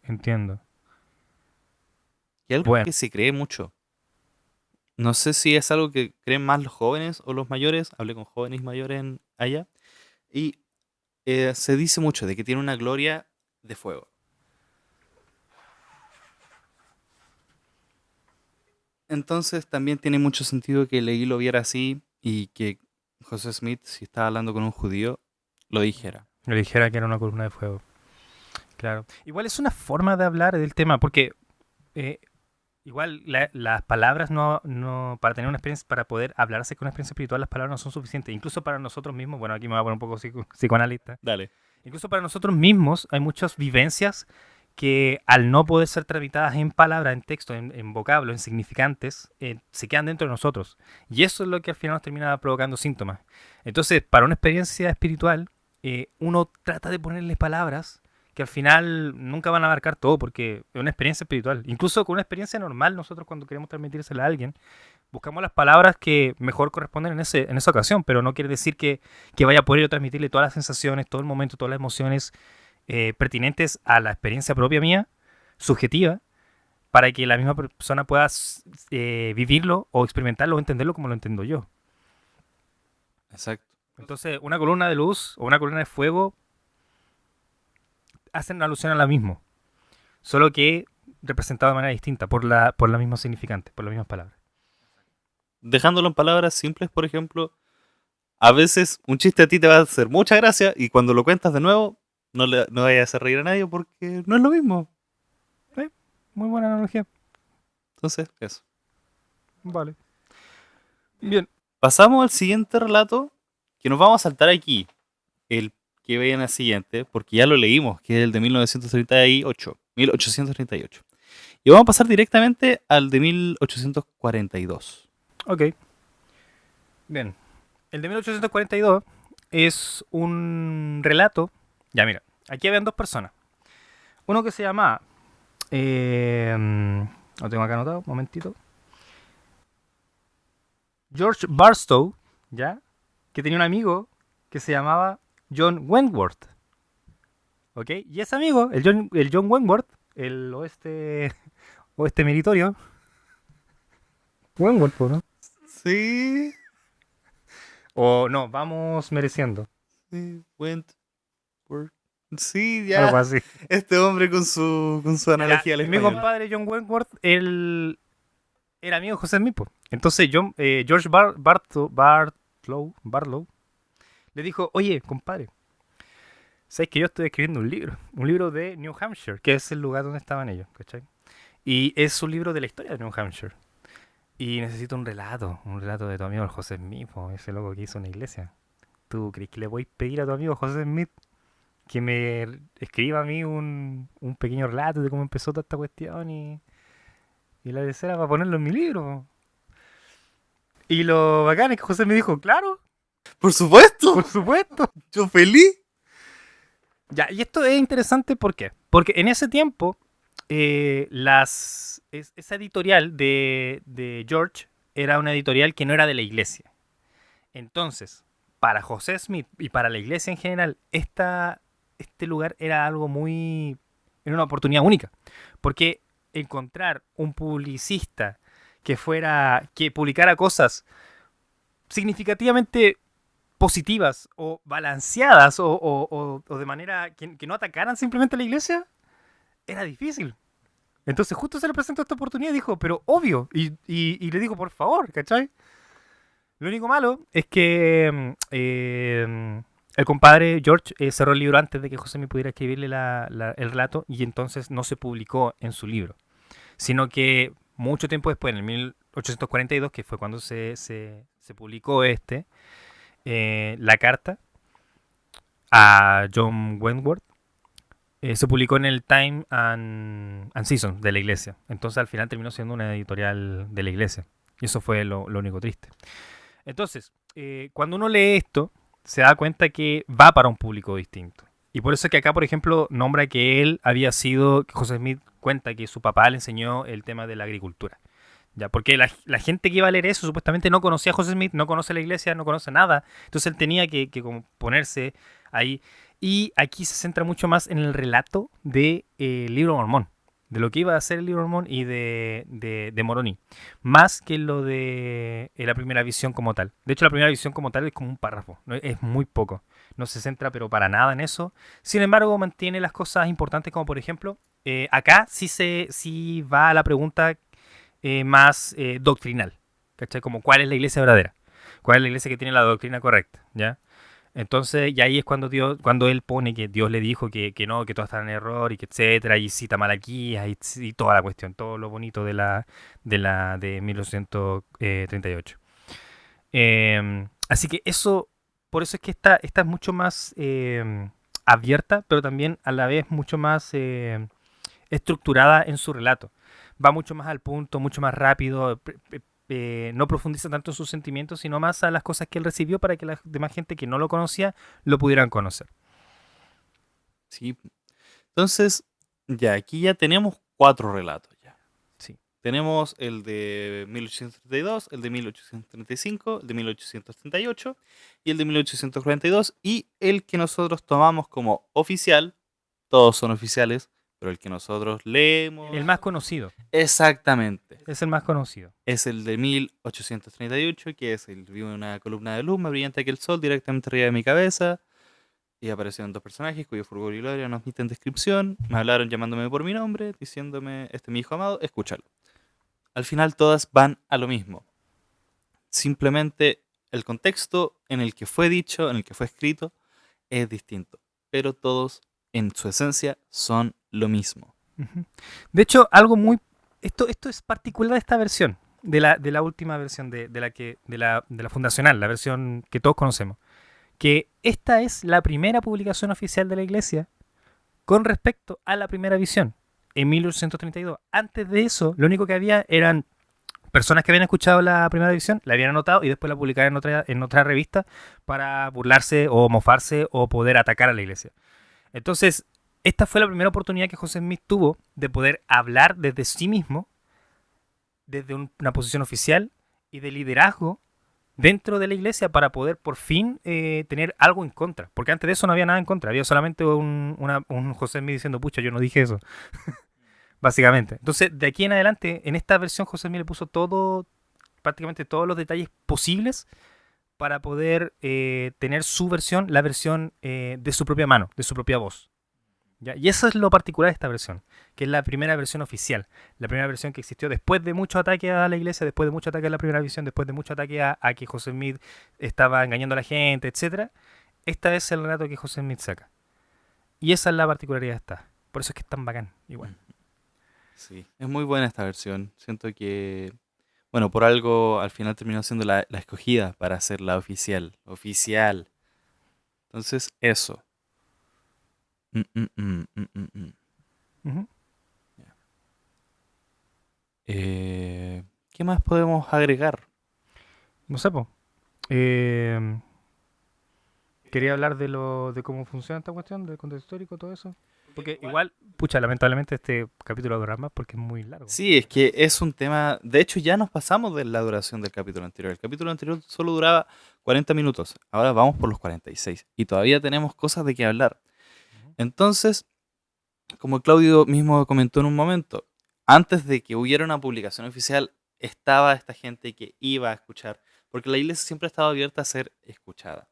entiendo. Y algo Bueno, que se cree mucho. No sé si es algo que creen más los jóvenes o los mayores. Hablé con jóvenes y mayores allá. Y se dice mucho de que tiene una gloria de fuego. Entonces también tiene mucho sentido que Leí lo viera así y que José Smith, si estaba hablando con un judío, lo dijera. le dijera que era una columna de fuego. Claro. Igual es una forma de hablar del tema, porque eh, igual las palabras para tener una experiencia, para poder hablarse con una experiencia espiritual, las palabras no son suficientes. Incluso para nosotros mismos, bueno, aquí me voy a poner un poco psicoanalista. Dale. Incluso para nosotros mismos hay muchas vivencias que al no poder ser tramitadas en palabras, en texto, en vocablo, en significantes, se quedan dentro de nosotros. Y eso es lo que al final nos termina provocando síntomas. Entonces, para una experiencia espiritual, uno trata de ponerle palabras que al final nunca van a abarcar todo porque es una experiencia espiritual. Incluso con una experiencia normal, nosotros cuando queremos transmitírsela a alguien, buscamos las palabras que mejor corresponden en esa ocasión, pero no quiere decir que vaya a poder transmitirle todas las sensaciones, todo el momento, todas las emociones pertinentes a la experiencia propia mía, subjetiva, para que la misma persona pueda vivirlo o experimentarlo o entenderlo como lo entiendo yo. Exacto. Entonces, una columna de luz o una columna de fuego hacen alusión a la misma, solo que representado de manera distinta, por la misma significante, por las mismas palabras. Dejándolo en palabras simples, por ejemplo, a veces un chiste a ti te va a hacer mucha gracia y cuando lo cuentas de nuevo, no vayas a hacer reír a nadie porque no es lo mismo. Muy buena analogía. Entonces, eso. Vale. Bien. Pasamos al siguiente relato, que nos vamos a saltar aquí, el que vean al siguiente, porque ya lo leímos, que es el de 1938, 1838. Y vamos a pasar directamente al de 1842. Ok. Bien. El de 1842 es un relato. Ya, mira. Aquí habían dos personas. Uno que se llama. Lo tengo acá anotado, un momentito. George Barstow, ¿ya? Que tenía un amigo que se llamaba John Wentworth. ¿Ok? Y ese amigo, el John Wentworth, el oeste meritorio, Wentworth, ¿no? Sí, O no, vamos mereciendo. sí, Wentworth. Sí, Algo ya. así. Este hombre con su Ya, analogía al mi español. compadre John Wentworth, él era amigo de José Smith, po. Entonces George Barlow le dijo, oye, compadre, ¿sabes que yo estoy escribiendo un libro? Un libro de New Hampshire, que es el lugar donde estaban ellos, ¿cachai? Y es un libro de la historia de New Hampshire. Y necesito un relato de tu amigo el José Smith, po, ese loco que hizo una iglesia. ¿Tú crees que le voy a pedir a tu amigo José Smith que me escriba a mí un pequeño relato de cómo empezó toda esta cuestión y la tercera para ponerlo en mi libro, po? Y lo bacán es que José me dijo, claro, Por supuesto, por supuesto. yo feliz. Ya, y esto es interesante, ¿por qué? Porque en ese tiempo, esa editorial de George era una editorial que no era de la iglesia. Entonces, para José Smith y para la iglesia en general, este lugar era algo muy... Era una oportunidad única. Porque encontrar un publicista que publicara cosas significativamente positivas o balanceadas o de manera que no atacaran simplemente a la iglesia, era difícil. Entonces justo se le presentó esta oportunidad y dijo, pero obvio. Y le dijo, por favor, ¿cachai? Lo único malo es que el compadre George cerró el libro antes de que José me pudiera escribirle el relato y entonces no se publicó en su libro. Sino que mucho tiempo después, en el 1842, que fue cuando se publicó la carta a John Wentworth, se publicó en el Time and Season de la iglesia. Entonces al final terminó siendo una editorial de la iglesia. Y eso fue lo único triste. Entonces, cuando uno lee esto, se da cuenta que va para un público distinto. Y por eso es que acá, por ejemplo, nombra que él había sido, que José Smith cuenta que su papá le enseñó el tema de la agricultura. Ya, porque la gente que iba a leer eso supuestamente no conocía a José Smith, no conoce la iglesia, no conoce nada. Entonces él tenía que como ponerse ahí. Y aquí se centra mucho más en el relato del libro Mormón, de lo que iba a ser el libro Mormón y de Moroni, más que lo de la primera visión como tal. De hecho, la primera visión como tal es como un párrafo, ¿no? Es muy poco. No se centra, pero para nada en eso. Sin embargo, mantiene las cosas importantes, como por ejemplo, acá sí va a la pregunta más doctrinal, ¿cachai? Como cuál es la iglesia verdadera, cuál es la iglesia que tiene la doctrina correcta, ¿ya? Entonces, y ahí es cuando él pone que Dios le dijo que no, que todo está en error y que etcétera, y cita Malaquías y toda la cuestión, todo lo bonito de 1938. Así que eso, por eso es que esta es mucho más abierta, pero también a la vez mucho más estructurada en su relato. Va mucho más al punto, mucho más rápido, no profundiza tanto en sus sentimientos, sino más a las cosas que él recibió para que la demás gente que no lo conocía lo pudieran conocer. Sí. Entonces, ya, aquí ya tenemos 4 relatos ya. Sí. Tenemos el de 1832, el de 1835, el de 1838 y el de 1842 y el que nosotros tomamos como oficial, todos son oficiales, pero el que nosotros leemos. El más conocido. Exactamente. Es el más conocido. Es el de 1838, que es el vi una columna de luz más brillante que el sol directamente arriba de mi cabeza. Y aparecieron 2 personajes cuyo fulgor y gloria no admiten descripción. Me hablaron llamándome por mi nombre, diciéndome, este es mi hijo amado, escúchalo. Al final todas van a lo mismo. Simplemente el contexto en el que fue dicho, en el que fue escrito, es distinto. Pero todos, en su esencia, son lo mismo. De hecho, algo muy... Esto es particular de esta versión, de la última versión de la fundacional, la versión que todos conocemos. Que esta es la primera publicación oficial de la iglesia con respecto a la primera visión, en 1832. Antes de eso, lo único que había eran personas que habían escuchado la primera visión, la habían anotado y después la publicaban en otra revista para burlarse o mofarse o poder atacar a la iglesia. Entonces, esta fue la primera oportunidad que José Smith tuvo de poder hablar desde sí mismo, desde una posición oficial y de liderazgo dentro de la iglesia para poder por fin tener algo en contra. Porque antes de eso no había nada en contra, había solamente un José Smith diciendo, pucha, yo no dije eso, básicamente. Entonces, de aquí en adelante, en esta versión José Smith le puso todo, prácticamente todos los detalles posibles para poder tener su versión, la versión de su propia mano, de su propia voz. ¿Ya? Y eso es lo particular de esta versión, que es la primera versión oficial, la primera versión que existió después de mucho ataque a la iglesia, después de mucho ataque a la primera visión, después de mucho ataque a que José Smith estaba engañando a la gente, etcétera. Esta es el relato que José Smith saca. Y esa es la particularidad de esta. Por eso es que es tan bacán, igual. Sí, es muy buena esta versión. Siento que, bueno, por algo al final terminó siendo la escogida para ser la oficial. Oficial. Entonces, eso. Mm, mm, mm, mm, mm, mm. Ujú. Ya. ¿Qué más podemos agregar? No sé, po. Quería hablar de cómo funciona esta cuestión, del contexto histórico, todo eso. Porque igual, pucha, lamentablemente este capítulo va a durar más porque es muy largo. Sí, es que es un tema. De hecho, ya nos pasamos de la duración del capítulo anterior. El capítulo anterior solo duraba 40 minutos. Ahora vamos por los 46. Y todavía tenemos cosas de qué hablar. Ujú. Entonces, como Claudio mismo comentó en un momento, antes de que hubiera una publicación oficial, estaba esta gente que iba a escuchar. Porque la iglesia siempre ha estado abierta a ser escuchada.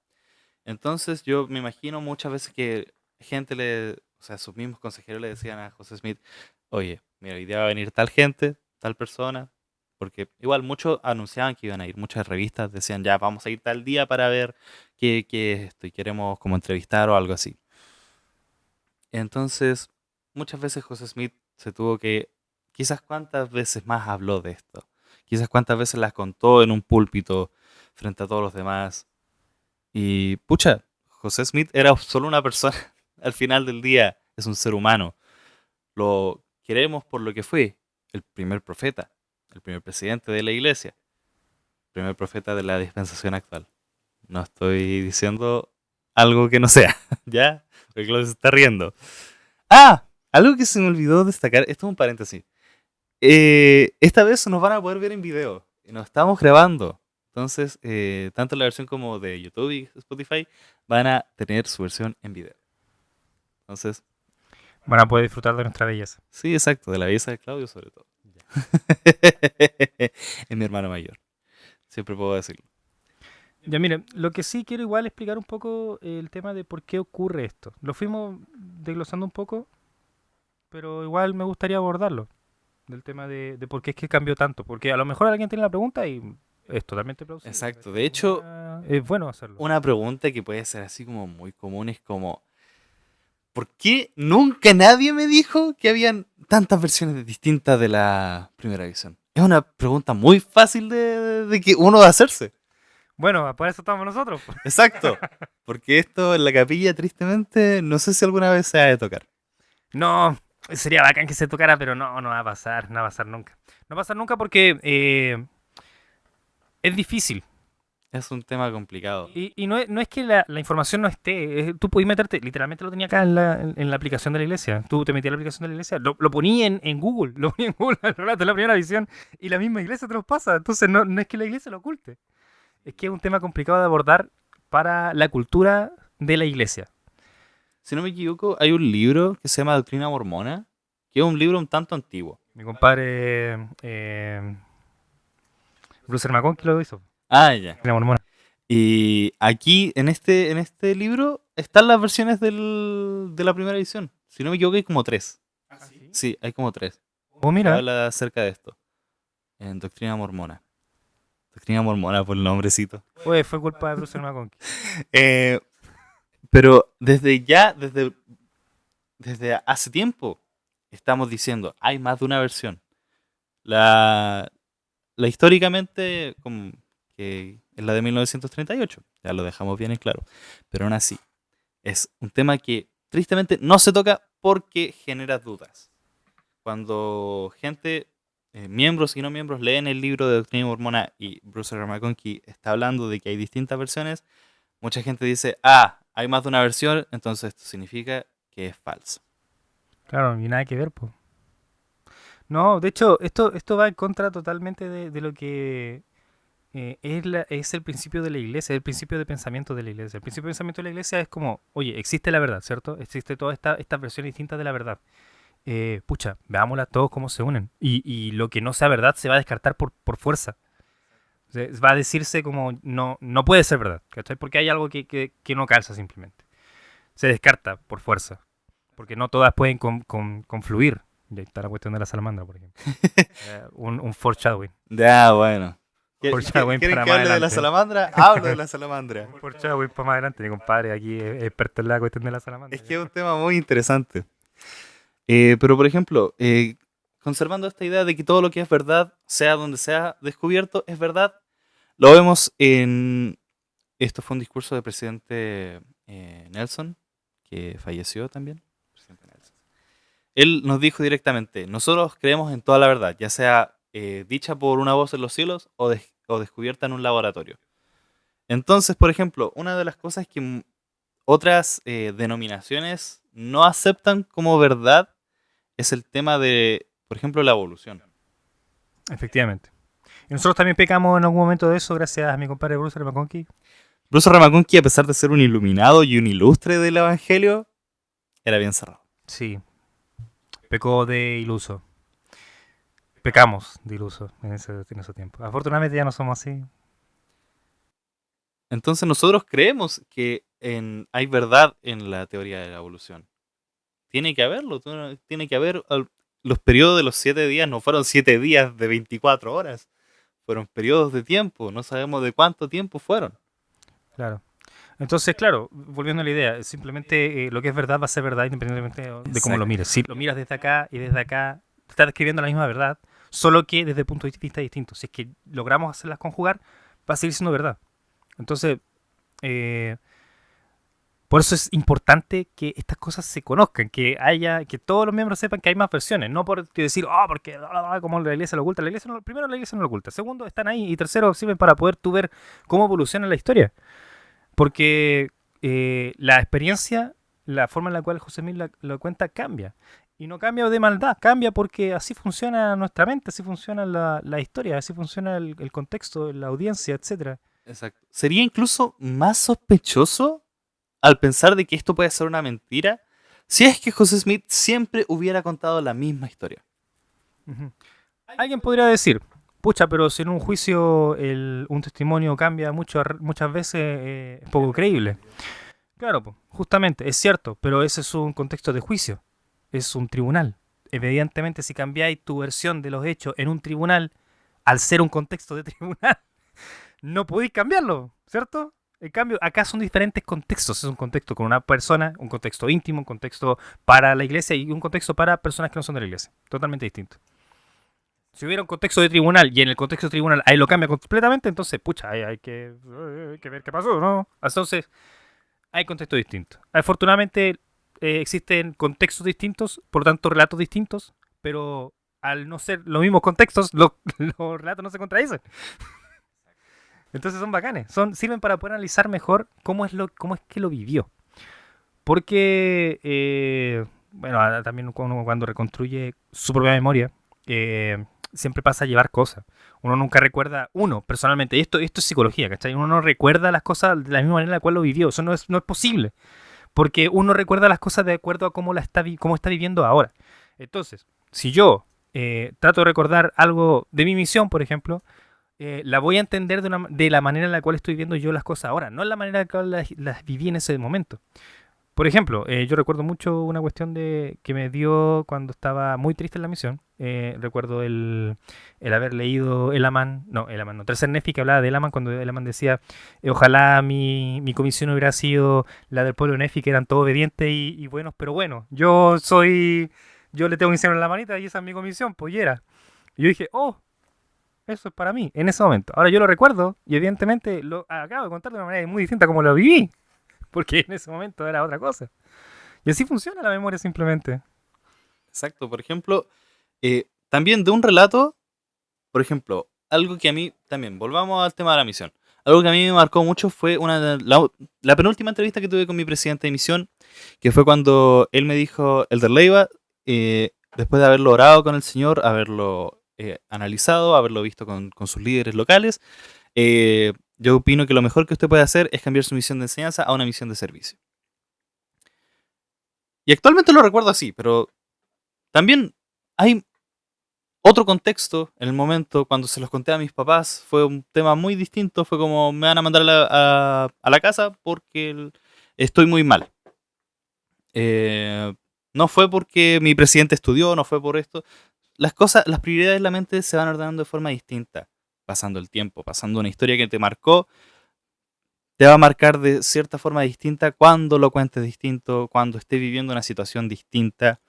Entonces, yo me imagino muchas veces que gente o sea, sus mismos consejeros le decían a José Smith, oye, mira, hoy día va a venir tal gente, tal persona, porque igual muchos anunciaban que iban a ir, muchas revistas decían, ya, vamos a ir tal día para ver qué es esto y queremos como entrevistar o algo así. Entonces, muchas veces José Smith se tuvo que, quizás cuántas veces más habló de esto, quizás cuántas veces las contó en un púlpito frente a todos los demás. Y pucha, José Smith era solo una persona. Al final del día es un ser humano. Lo queremos por lo que fue el primer profeta, el primer presidente de la iglesia, el primer profeta de la dispensación actual. No estoy diciendo algo que no sea, ¿ya? Porque Claudio se está riendo. Ah, algo que se me olvidó destacar, esto es un paréntesis. Esta vez nos van a poder ver en video. Nos estamos grabando. Entonces, tanto la versión como de YouTube y Spotify van a tener su versión en video. Entonces, Van a poder disfrutar de nuestra belleza. sí, exacto, de la belleza de Claudio sobre todo. Ya. Es mi hermano mayor. Siempre puedo decirlo. Ya, miren, lo que sí quiero igual explicar un poco el tema de por qué ocurre esto. Lo fuimos desglosando un poco, pero igual me gustaría abordarlo. Del tema de por qué es que cambió tanto. Porque a lo mejor alguien tiene la pregunta y es totalmente plausible. Exacto. De hecho, Es bueno hacerlo. una pregunta que puede ser así como muy común es como, ¿por qué nunca nadie me dijo que habían tantas versiones distintas de la primera edición? Es una pregunta muy fácil de que uno de hacerse. Bueno, para eso estamos nosotros. Exacto. Porque esto en la capilla, tristemente, no sé si alguna vez se ha de tocar. No, sería bacán que se tocara, pero no, no va a pasar, no va a pasar nunca. No va a pasar nunca porque es difícil. Es un tema complicado. Y no es que la información no esté. Tú podías meterte, literalmente lo tenía acá en la aplicación de la iglesia. Tú te metías en la aplicación de la iglesia, lo ponías en Google, lo ponías en Google al relato de la primera visión y la misma iglesia te lo pasa. Entonces no es que la iglesia lo oculte. Es que es un tema complicado de abordar para la cultura de la iglesia. Si no me equivoco, hay un libro que se llama Doctrina Mormona, que es un libro un tanto antiguo. Mi compadre Bruce McConkie lo hizo. Ah, ya. La mormona. Y aquí, en este libro, están las versiones de la primera edición. Si no me equivoco, hay como tres. Sí, hay como tres. Oh, Que mira. habla acerca de esto. En Doctrina Mormona. Doctrina Mormona por el nombrecito. Oye, fue culpa de Bruce McConkie. Eh, pero desde hace tiempo, estamos diciendo, hay más de una versión. La, la históricamente, como que es la de 1938, ya lo dejamos bien en claro. Pero aún así, es un tema que tristemente no se toca porque genera dudas. Cuando gente, miembros y no miembros, leen el libro de Doctrina Mormona y Bruce R. McConkie está hablando de que hay distintas versiones, mucha gente dice, ah, hay más de una versión, entonces esto significa que es falso. Claro, y nada que ver, pues. No, de hecho, esto va en contra totalmente de lo que es el principio de la iglesia, el principio de pensamiento de la iglesia. El principio de pensamiento de la iglesia es como, oye, existe la verdad, ¿cierto? Existe toda esta versión distinta de la verdad. Pucha, veámosla todos cómo se unen. Y lo que no sea verdad se va a descartar por fuerza. Va a decirse como, no, no puede ser verdad, ¿cachai? Porque hay algo que no calza simplemente. Se descarta por fuerza. Porque no todas pueden confluir. Y ahí está la cuestión de la salamandra, por ejemplo. Un foreshadowing. Ya, bueno. Foreshadowing ¿Quieren para que más hable de la adelante. salamandra? Hablo de la salamandra. Un foreshadowing para más adelante. Mi compadre aquí es experto en la cuestión de la salamandra. Es que es un tema muy interesante. Pero, por ejemplo, conservando esta idea de que todo lo que es verdad, sea donde sea descubierto, es verdad, lo vemos en... Esto fue un discurso del presidente Nelson, que falleció también. Presidente Nelson. Él nos dijo directamente, nosotros creemos en toda la verdad, ya sea dicha por una voz en los cielos o descubierta en un laboratorio. Entonces, por ejemplo, una de las cosas que otras denominaciones no aceptan como verdad es el tema de, por ejemplo, la evolución. Efectivamente. Y nosotros también pecamos en algún momento de eso, gracias a mi compadre Bruce R. McConkie. Bruce Ramaconqui, a pesar de ser un iluminado y un ilustre del evangelio, era bien cerrado. Sí, pecó de iluso. Pecamos de iluso en ese tiempo. Afortunadamente ya no somos así. Entonces nosotros creemos que hay verdad en la teoría de la evolución. Tiene que haberlo, tiene que haber... Los periodos de los 7 días no fueron 7 días de 24 horas, fueron periodos de tiempo, no sabemos de cuánto tiempo fueron. Claro. Entonces, claro, volviendo a la idea, simplemente lo que es verdad va a ser verdad independientemente de cómo lo Exacto. mires. Si lo miras desde acá y desde acá, estás describiendo la misma verdad, solo que desde puntos de vista distintos. Si es que logramos hacerlas conjugar, va a seguir siendo verdad. Entonces, eh, por eso es importante que estas cosas se conozcan, que todos los miembros sepan que hay más versiones, no por decir, porque como la iglesia lo oculta, primero la iglesia no lo oculta, segundo están ahí y tercero sirven para poder tú ver cómo evoluciona la historia, porque la experiencia, la forma en la cual José Smith lo cuenta cambia. Y no cambia de maldad, cambia porque así funciona nuestra mente, así funciona la historia, así funciona el contexto, la audiencia, etcétera. Exacto. Sería incluso más sospechoso al pensar de que esto puede ser una mentira si es que José Smith siempre hubiera contado la misma historia. Ujú. Alguien podría decir, pucha, pero si en un juicio un testimonio cambia muchas veces, es poco creíble. Claro, po, justamente, es cierto, pero ese es un contexto de juicio, es un tribunal. Evidentemente, si cambiáis tu versión de los hechos en un tribunal, al ser un contexto de tribunal, no podéis cambiarlo, ¿cierto? En cambio, acá son diferentes contextos. Es un contexto con una persona, un contexto íntimo, un contexto para la iglesia y un contexto para personas que no son de la iglesia. Totalmente distinto. Si hubiera un contexto de tribunal y en el contexto de tribunal ahí lo cambia completamente, entonces, pucha, hay que ver qué pasó, ¿no? Entonces, hay contextos distintos. Afortunadamente, existen contextos distintos, por lo tanto, relatos distintos, pero al no ser los mismos contextos, los relatos no se contradicen. Entonces son bacanes, sirven para poder analizar mejor cómo es que lo vivió. Porque, bueno, también cuando reconstruye su propia memoria, siempre pasa a llevar cosas. Uno nunca recuerda, personalmente, y esto es psicología, ¿cachai? Uno no recuerda las cosas de la misma manera en la cual lo vivió. Eso no es posible. Porque uno recuerda las cosas de acuerdo a cómo está viviendo ahora. Entonces, si yo trato de recordar algo de mi misión, por ejemplo, la voy a entender de la manera en la cual estoy viendo yo las cosas ahora, no en la manera en la cual las viví en ese momento. Por ejemplo, yo recuerdo mucho una cuestión que me dio cuando estaba muy triste en la misión. Recuerdo el haber leído Elaman, no, Tercer Nefi, que hablaba de Elaman, cuando Elaman decía, ojalá mi comisión hubiera sido la del pueblo Nefi, que eran todos obedientes y buenos, pero bueno, yo le tengo misión en la manita y esa es mi comisión, pues y era. Y yo dije, eso es para mí, en ese momento. Ahora yo lo recuerdo y evidentemente lo acabo de contar de una manera muy distinta como lo viví. Porque en ese momento era otra cosa. Y así funciona la memoria simplemente. Exacto. Por ejemplo, también de un relato, por ejemplo, algo que a mí también, volvamos al tema de la misión. Algo que a mí me marcó mucho fue la penúltima entrevista que tuve con mi presidente de misión, que fue cuando él me dijo, Elder Leiva, después de haberlo orado con el Señor, haberlo analizado, haberlo visto con sus líderes locales, Yo opino que lo mejor que usted puede hacer es cambiar su misión de enseñanza a una misión de servicio. Y actualmente lo recuerdo así, pero también hay otro contexto en el momento cuando se los conté a mis papás. Fue un tema muy distinto. Fue como me van a mandar a la casa porque estoy muy mal. Eh, no fue porque mi presidente estudió, no fue por esto. Las cosas, las prioridades de la mente se van ordenando de forma distinta. Pasando el tiempo, pasando una historia que te marcó, te va a marcar de cierta forma distinta cuando lo cuentes distinto, cuando estés viviendo una situación distinta.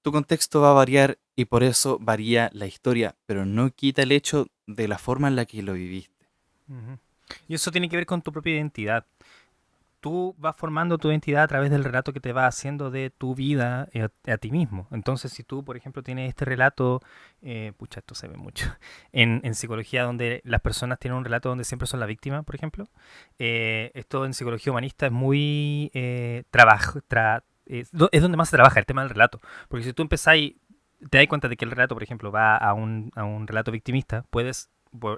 Tu contexto va a variar y por eso varía la historia, pero no quita el hecho de la forma en la que lo viviste. Ujú. Y eso tiene que ver con tu propia identidad. Tú vas formando tu identidad a través del relato que te va haciendo de tu vida a ti mismo. Entonces, si tú, por ejemplo, tienes este relato, pucha, esto se ve mucho, en psicología donde las personas tienen un relato donde siempre son la víctima, por ejemplo, esto en psicología humanista es muy es donde más se trabaja el tema del relato. Porque si tú empezáis, te das cuenta de que el relato, por ejemplo, va a un relato victimista, puedes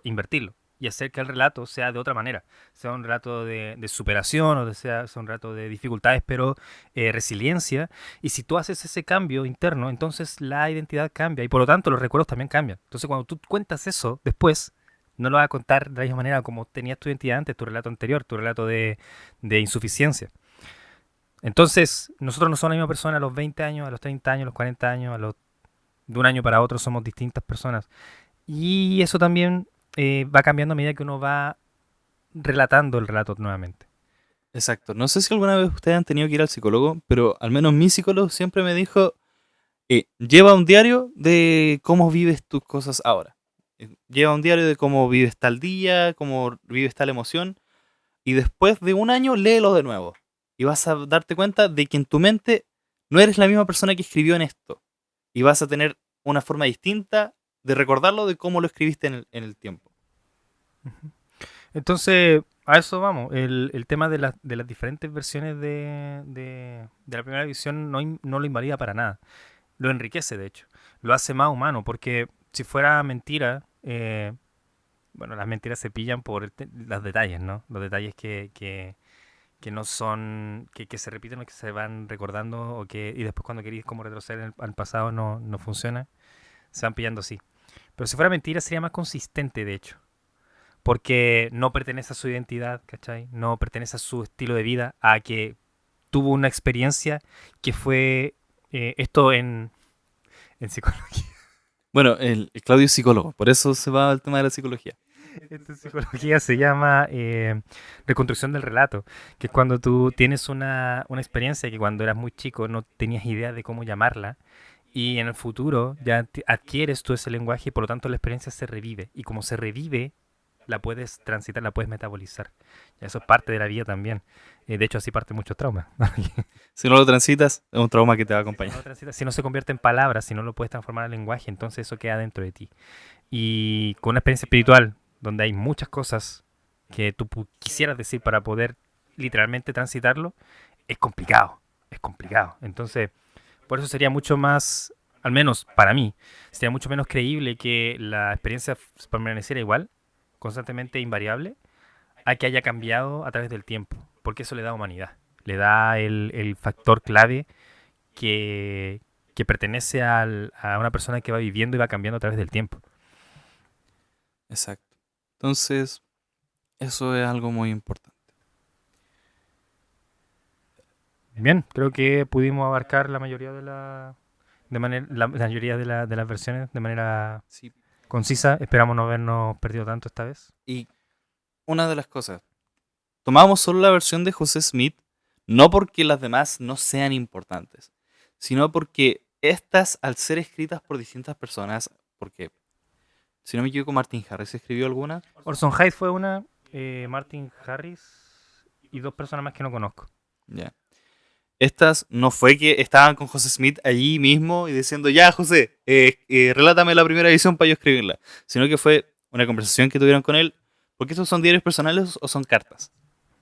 invertirlo y hacer que el relato sea de otra manera, sea un relato de superación o sea un relato de dificultades, pero resiliencia. Y si tú haces ese cambio interno, entonces la identidad cambia y por lo tanto los recuerdos también cambian. Entonces cuando tú cuentas eso después, no lo vas a contar de la misma manera como tenías tu identidad antes, tu relato anterior, tu relato de insuficiencia. Entonces, nosotros no somos la misma persona a los 20 años, a los 30 años, a los 40 años, de un año para otro somos distintas personas. Y eso también va cambiando a medida que uno va relatando el relato nuevamente. Exacto. No sé si alguna vez ustedes han tenido que ir al psicólogo, pero al menos mi psicólogo siempre me dijo, lleva un diario de cómo vives tus cosas ahora. Lleva un diario de cómo vives tal día, cómo vives tal emoción, y después de un año léelo de nuevo. Y vas a darte cuenta de que en tu mente no eres la misma persona que escribió en esto. Y vas a tener una forma distinta de recordarlo de cómo lo escribiste en el tiempo. Entonces, a eso vamos. El tema de las diferentes versiones de la primera visión no lo invalida para nada. Lo enriquece, de hecho. Lo hace más humano, porque si fuera mentira, bueno, las mentiras se pillan por los detalles, ¿no? Los detalles que no son, que se repiten o que se van recordando y después cuando queréis como retroceder al pasado no funciona, se van pillando así. Pero si fuera mentira sería más consistente, de hecho, porque no pertenece a su identidad, ¿cachai? No pertenece a su estilo de vida, a que tuvo una experiencia que fue esto en psicología. Bueno, el Claudio es psicólogo, por eso se va al tema de la psicología. Esto en psicología se llama reconstrucción del relato, que es cuando tú tienes una experiencia que cuando eras muy chico no tenías idea de cómo llamarla y en el futuro ya adquieres tú ese lenguaje y por lo tanto la experiencia se revive y como se revive la puedes transitar, la puedes metabolizar. Ya eso es parte de la vida también. De hecho así parte muchos traumas. Si no lo transitas, es un trauma que te va a Si no acompañar. lo transitas, si no se convierte en palabras, si no lo puedes transformar en lenguaje, entonces eso queda dentro de ti. Y con una experiencia espiritual donde hay muchas cosas que tú quisieras decir para poder literalmente transitarlo, es complicado, es complicado. Entonces, por eso sería mucho más, al menos para mí, sería mucho menos creíble que la experiencia permaneciera igual, constantemente invariable, a que haya cambiado a través del tiempo, porque eso le da humanidad, le da el factor clave que, que pertenece a una persona que va viviendo y va cambiando a través del tiempo. Exacto. Entonces, eso es algo muy importante. Bien, creo que pudimos abarcar la mayoría la mayoría de las versiones de manera Sí. concisa. Esperamos no habernos perdido tanto esta vez. Y una de las cosas, tomamos solo la versión de José Smith, no porque las demás no sean importantes, sino porque estas, al ser escritas por distintas personas, porque, si no me equivoco, Martin Harris escribió alguna, Orson Hyde fue una, Martin Harris y dos personas más que no conozco. ya. Estas no fue que estaban con José Smith allí mismo y diciendo, ya José, relátame la primera edición para yo escribirla, sino que fue una conversación que tuvieron con él, porque estos son diarios personales o son cartas.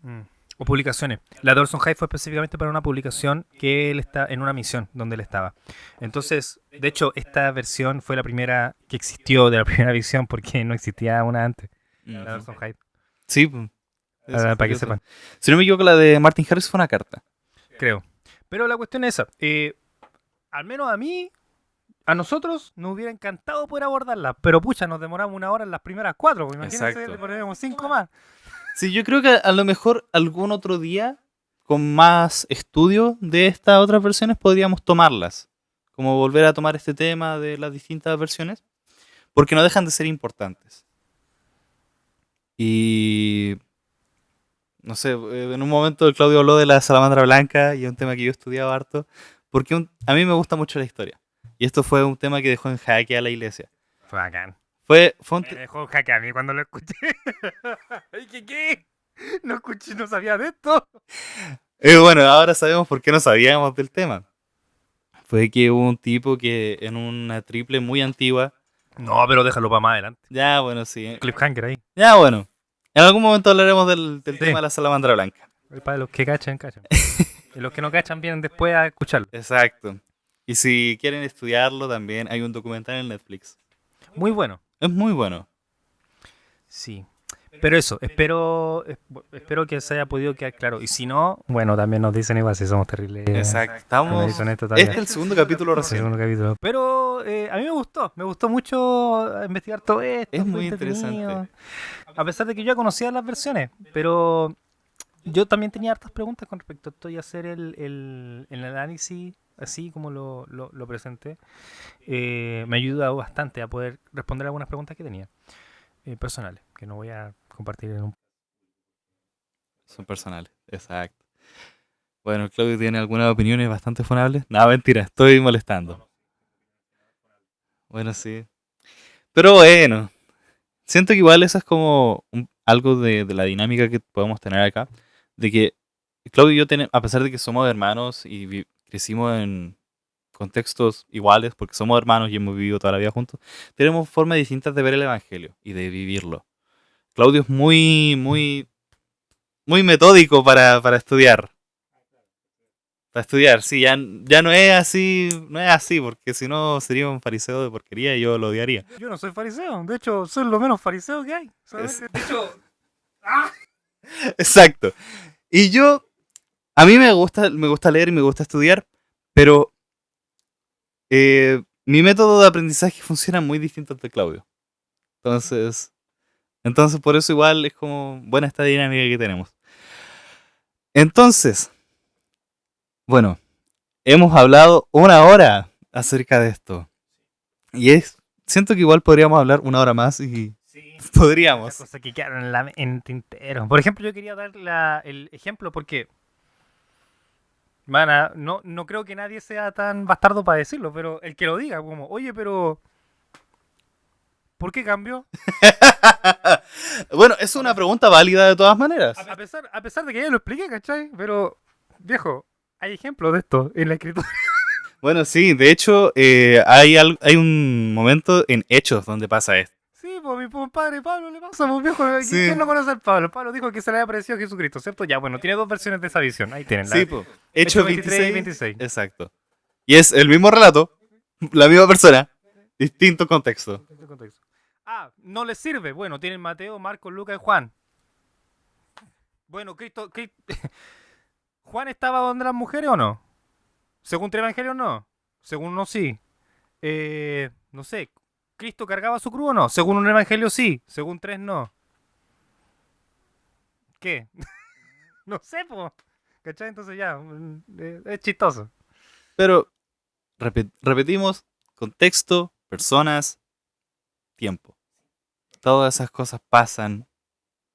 Mm. O publicaciones. La de Orson Hyde fue específicamente para una publicación que él está en una misión donde él estaba. Entonces, de hecho, esta versión fue la primera que existió de la primera visión porque no existía una antes. La Ujú. versión hype. Sí, pues, eso fue Para que eso. sepan, Si no me equivoco, la de Martin Harris fue una carta. creo. Pero la cuestión es esa. Al menos a mí, a nosotros, nos hubiera encantado poder abordarla. Pero pucha, nos demoramos 1 hora en las primeras 4. Pues imagínense, Exacto. le ponemos 5 más. Sí, yo creo que a lo mejor algún otro día, con más estudio de estas otras versiones, podríamos tomarlas. Como volver a tomar este tema de las distintas versiones, porque no dejan de ser importantes. Y no sé, en un momento el Claudio habló de la salamandra blanca y es un tema que yo he estudiado harto, porque a mí me gusta mucho la historia. Y esto fue un tema que dejó en jaque a la iglesia. Fue bacán. Fue un Me dejó jaque a mí cuando lo escuché. Ay, ¿qué? No escuché, no sabía de esto. bueno, ahora sabemos por qué no sabíamos del tema. Fue que hubo un tipo que en una triple muy antigua. No, pero déjalo para más adelante. Ya, bueno, sí. Cliffhanger ahí. Ya, bueno. En algún momento hablaremos del Sí. tema de la salamandra blanca. Para los que cachan, cachan. Y los que no cachan vienen después a escucharlo. Exacto. Y si quieren estudiarlo, también hay un documental en Netflix. Muy bueno. Es muy bueno. Sí. Pero eso, espero que se haya podido quedar claro. Y si no, bueno, también nos dicen igual si somos terribles. Exacto. Como Estamos. dicen esto todavía. Este es el segundo capítulo El recién. segundo capítulo. Pero a mí me gustó mucho investigar todo esto. Es fue muy entretenido. interesante. A pesar de que yo ya conocía las versiones, pero yo también tenía hartas preguntas con respecto a esto y hacer el análisis así como lo presenté. Me ayuda bastante a poder responder algunas preguntas que tenía personales, que no voy a compartir en un... Son personales. Exacto. Bueno, Claudio tiene algunas opiniones bastante funables. No, mentira, estoy molestando. Bueno, sí. Pero bueno, siento que igual eso es como algo de la dinámica que podemos tener acá. De que Claudio y yo, a pesar de que somos hermanos y crecimos en contextos iguales, porque somos hermanos y hemos vivido toda la vida juntos, tenemos formas distintas de ver el Evangelio y de vivirlo. Claudio es muy metódico para estudiar. Para estudiar, sí, ya no es así, porque si no sería un fariseo de porquería y yo lo odiaría. Yo no soy fariseo, de hecho soy lo menos fariseo que hay. Es- De hecho, Exacto. Y a mí me gusta leer y me gusta estudiar, pero mi método de aprendizaje funciona muy distinto al de Claudio. Entonces por eso igual es como buena esta dinámica que tenemos. Entonces, bueno, hemos hablado 1 hora acerca de esto. Siento que igual podríamos hablar 1 hora más y sí, podríamos. cosas que quedaron en tintero. Por ejemplo, yo quería dar el ejemplo porque, mana, no creo que nadie sea tan bastardo para decirlo, pero el que lo diga, como, oye, pero ¿por qué cambió? Bueno, es una pregunta válida de todas maneras. A pesar de que ya lo expliqué, ¿cachai? Pero, viejo, hay ejemplos de esto en la escritura. Bueno, sí, de hecho, hay un momento en Hechos donde pasa esto. Sí, pues mi compadre Pablo le pasa, pues viejo. Sí. ¿Quién no conoce al Pablo? Pablo dijo que se le había parecido a Jesucristo, ¿cierto? Ya, bueno, tiene 2 versiones de esa visión. Ahí tienen. Sí, pues. Hechos 23 y 26. 26. Exacto. Y es el mismo relato, la misma persona, distinto contexto. Este contexto. Ah, no les sirve. Bueno, tienen Mateo, Marcos, Lucas y Juan. Bueno, ¿Juan estaba donde las mujeres o no? Según el Evangelio, no. Según uno, sí. No sé. ¿Cristo cargaba su cruz o no? Según un Evangelio, sí. Según 3, no. ¿Qué? No sé, po. ¿Cachai? Entonces ya. Es chistoso. Pero repetimos, contexto, personas, tiempo. Todas esas cosas pasan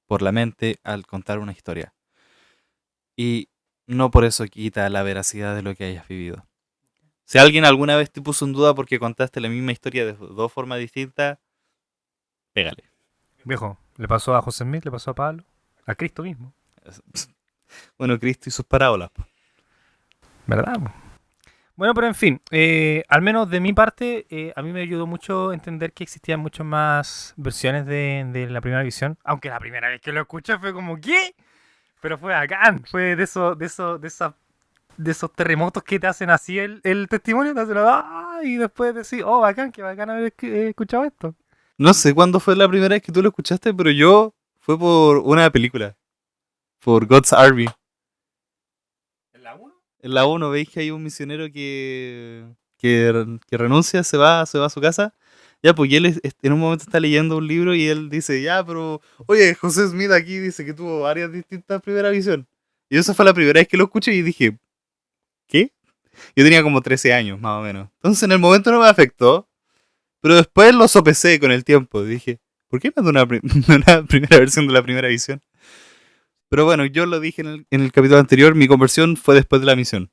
por la mente al contar una historia. Y no por eso quita la veracidad de lo que hayas vivido. Si alguien alguna vez te puso en duda porque contaste la misma historia de 2 formas distintas, pégale. Viejo, le pasó a José Smith, le pasó a Pablo, a Cristo mismo. Bueno, Cristo y sus parábolas. ¿Verdad? Bueno, pero en fin, al menos de mi parte, a mí me ayudó mucho entender que existían muchas más versiones de la primera visión. Aunque la primera vez que lo escuché fue como, ¿qué? Pero fue bacán, fue de esos terremotos que te hacen así el testimonio, te hacen, ¡ah! Y después decir, oh, bacán, qué bacán haber escuchado esto. No sé cuándo fue la primera vez que tú lo escuchaste, pero yo fue por una película. Por God's Army. ¿En la 1? En la 1 veis que hay un misionero que renuncia, se va a su casa. Ya, pues y él en un momento está leyendo un libro y él dice, ya, pero, oye, José Smith aquí dice que tuvo varias distintas primeras visión. Y esa fue la primera vez que lo escuché y dije, ¿qué? Yo tenía como 13 años, más o menos. Entonces en el momento no me afectó, pero después lo sopesé con el tiempo. Dije, ¿por qué no de una, una primera versión de la primera visión? Pero bueno, yo lo dije en el capítulo anterior, mi conversión fue después de la misión.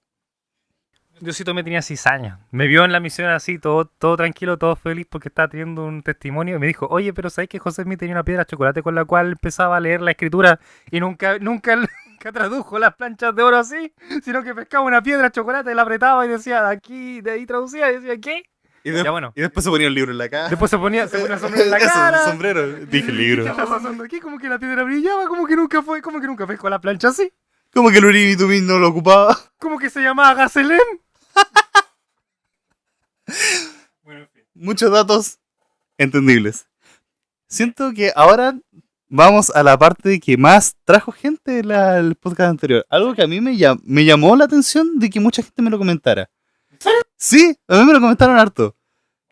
Diosito me tenía 6 años. Me vio en la misión así, todo tranquilo, todo feliz porque estaba teniendo un testimonio. Y me dijo, oye, pero ¿sabes que José Smith tenía una piedra de chocolate con la cual empezaba a leer la escritura y nunca tradujo las planchas de oro así? Sino que pescaba una piedra de chocolate, la apretaba y decía, de aquí, de ahí traducía y decía, ¿qué? Ya bueno. Y después se ponía un libro en la cara. Después se ponía el sombrero en la Eso, cara. un sombrero. Dije libro. ¿Qué está pasando aquí? Como que la piedra brillaba, como que nunca pescó la plancha así. Como que el Urim y Tumim no lo ocupaba. Como que se llamaba Gazelem. Bueno, en fin. Muchos datos entendibles. Siento que ahora vamos a la parte que más trajo gente el podcast anterior. Algo que a mí me llamó la atención de que mucha gente me lo comentara. Sí, a mí me lo comentaron harto.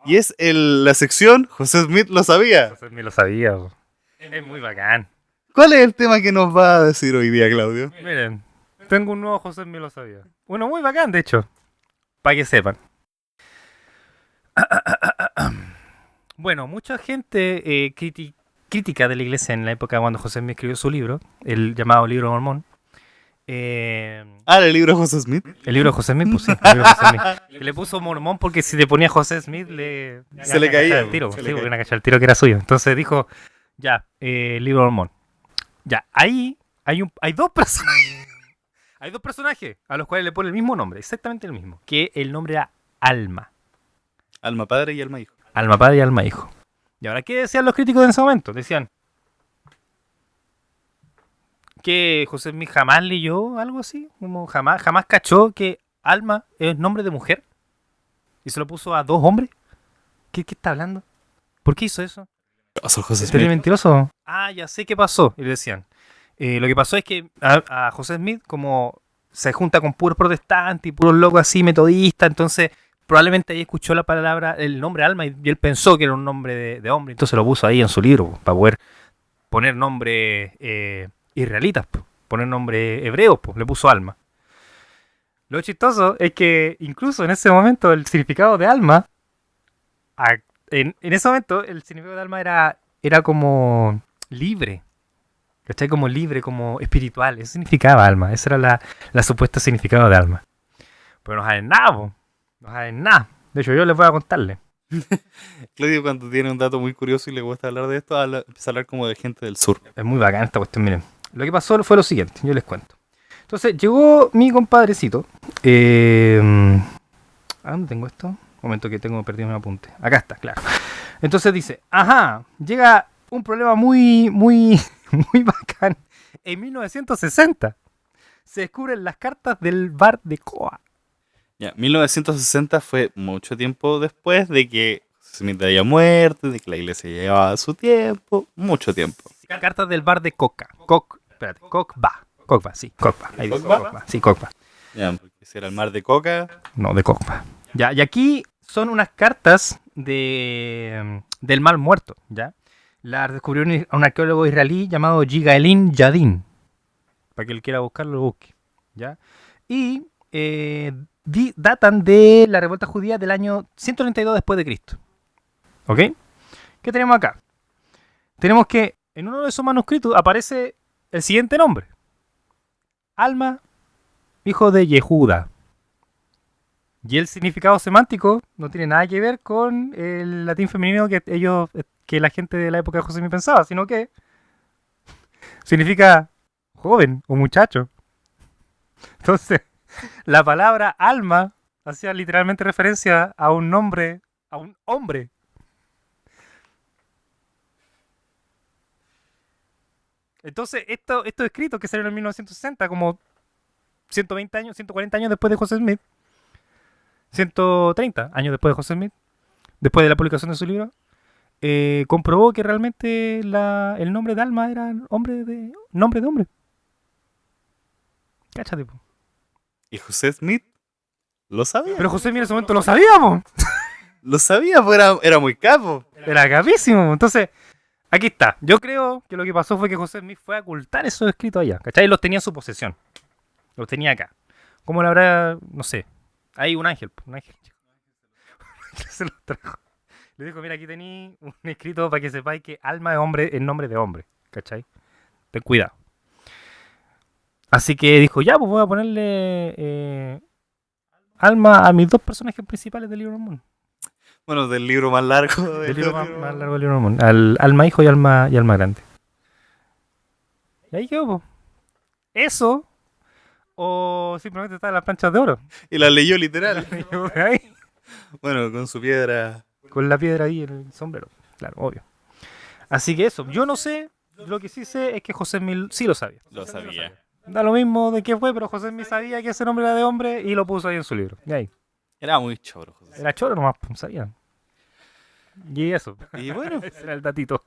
Y es la sección José Smith lo sabía. José Smith lo sabía. Bro. Es muy bacán. ¿Cuál es el tema que nos va a decir hoy día, Claudio? Miren, tengo un nuevo José Smith lo sabía. Uno muy bacán, de hecho. Para que sepan. Bueno, mucha gente crítica de la iglesia en la época cuando José Smith escribió su libro, el llamado Libro de Mormón. El libro de José Smith. El libro de José Smith, pues sí, el libro de José Smith. Que le puso mormón porque si le ponía José Smith se le caía el tiro. Sí, porque iban a cachar el tiro que era suyo. Entonces dijo, ya, libro de mormón. Ya, ahí hay dos personajes. Hay dos personajes a los cuales le pone el mismo nombre, exactamente el mismo. Que el nombre era Alma. Alma padre y alma hijo. Alma padre y alma hijo. Y ahora, ¿qué decían los críticos en ese momento? Decían que José Smith jamás leyó algo así, como jamás cachó que Alma es nombre de mujer y se lo puso a dos hombres. ¿Qué está hablando? ¿Por qué hizo eso? José ¿Es Smith. mentiroso? Ah, ya sé qué pasó. Y le decían. Lo que pasó es que a José Smith, como se junta con puros protestantes y puros locos así metodistas, entonces probablemente ahí escuchó la palabra, el nombre Alma, y él pensó que era un nombre de hombre, entonces lo puso ahí en su libro, para poder poner nombre israelitas, poner nombre hebreo, le puso Alma. Lo chistoso es que incluso en ese momento el significado de Alma, en ese momento el significado de Alma era como libre. ¿Cachai? Como libre, como espiritual. Eso significaba alma. Ese era la supuesta significado de alma. Pero no saben nada, po. No saben nada. De hecho, yo les voy a contarle. Claudio, cuando tiene un dato muy curioso y le gusta hablar de esto, empieza a hablar como de gente del sur. Es muy bacán esta cuestión, miren. Lo que pasó fue lo siguiente, yo les cuento. Entonces, llegó mi compadrecito. ¿A dónde tengo esto? Un momento que tengo perdido un apunte. Acá está, claro. Entonces dice, llega un problema muy bacán. En 1960 se descubren las cartas del bar de Coa. Ya, 1960 fue mucho tiempo después de que Smith había muerto, de que la iglesia llevaba su tiempo, mucho tiempo. Cartas del bar de Coca. Cocba. Sí, Cocba. Ahí dice Cocba. Sí, Cocba. Ya, porque si era el mar de Coca. No, de Cocba. Ya, y aquí son unas cartas del mal muerto, ¿ya? Las descubrió un arqueólogo israelí llamado Yigaelin Yadin. Para que él quiera buscarlo, lo busque, ¿ya? Y datan de la revuelta judía del año 132 después de Cristo. ¿Ok? ¿Qué tenemos acá? Tenemos que en uno de esos manuscritos aparece el siguiente nombre. Alma, hijo de Yehuda. Y el significado semántico no tiene nada que ver con el latín femenino que la gente de la época de José Smith pensaba, sino que significa joven o muchacho. Entonces, la palabra alma hacía literalmente referencia a un nombre, a un hombre. Entonces, estos escritos que salieron en 1960, como 120 años, 140 años después de José Smith, 130 años después de José Smith, después de la publicación de su libro, comprobó que realmente el nombre de Alma era nombre de hombre. Cáchate, po. Y José Smith lo sabía. Pero José Smith en ese momento lo sabíamos. Lo sabía, pues era muy capo. Era capísimo. Entonces, aquí está. Yo creo que lo que pasó fue que José Smith fue a ocultar esos escritos allá. ¿Cachai? Y los tenía en su posesión. Los tenía acá. ¿Cómo lo habrá? No sé. Hay un ángel. Un ángel. Se los trajo. Le dijo, mira, aquí tenéis un escrito para que sepáis que Alma es hombre, es nombre de hombre. ¿Cachai? Ten cuidado. Así que dijo, ya, pues voy a ponerle Alma a mis dos personajes principales del libro de Mormón. Bueno, del libro más largo. Del libro más largo del libro de Mormón. Alma hijo y alma grande. Y ahí quedó, pues. Eso, o simplemente está en las planchas de oro. Y la leyó literal. Ahí, Bueno, con su piedra. con la piedra ahí en el sombrero. Claro, obvio. Así que eso, yo no sé. Lo que sí sé es que José Mil sí lo sabía. Lo sabía. Da lo mismo de qué fue, pero José Mil sabía que ese nombre era de hombre y lo puso ahí en su libro. Y ahí. Era muy choro, José. Era choro nomás, pues, sabía. Y eso. Y bueno, Ese era el datito.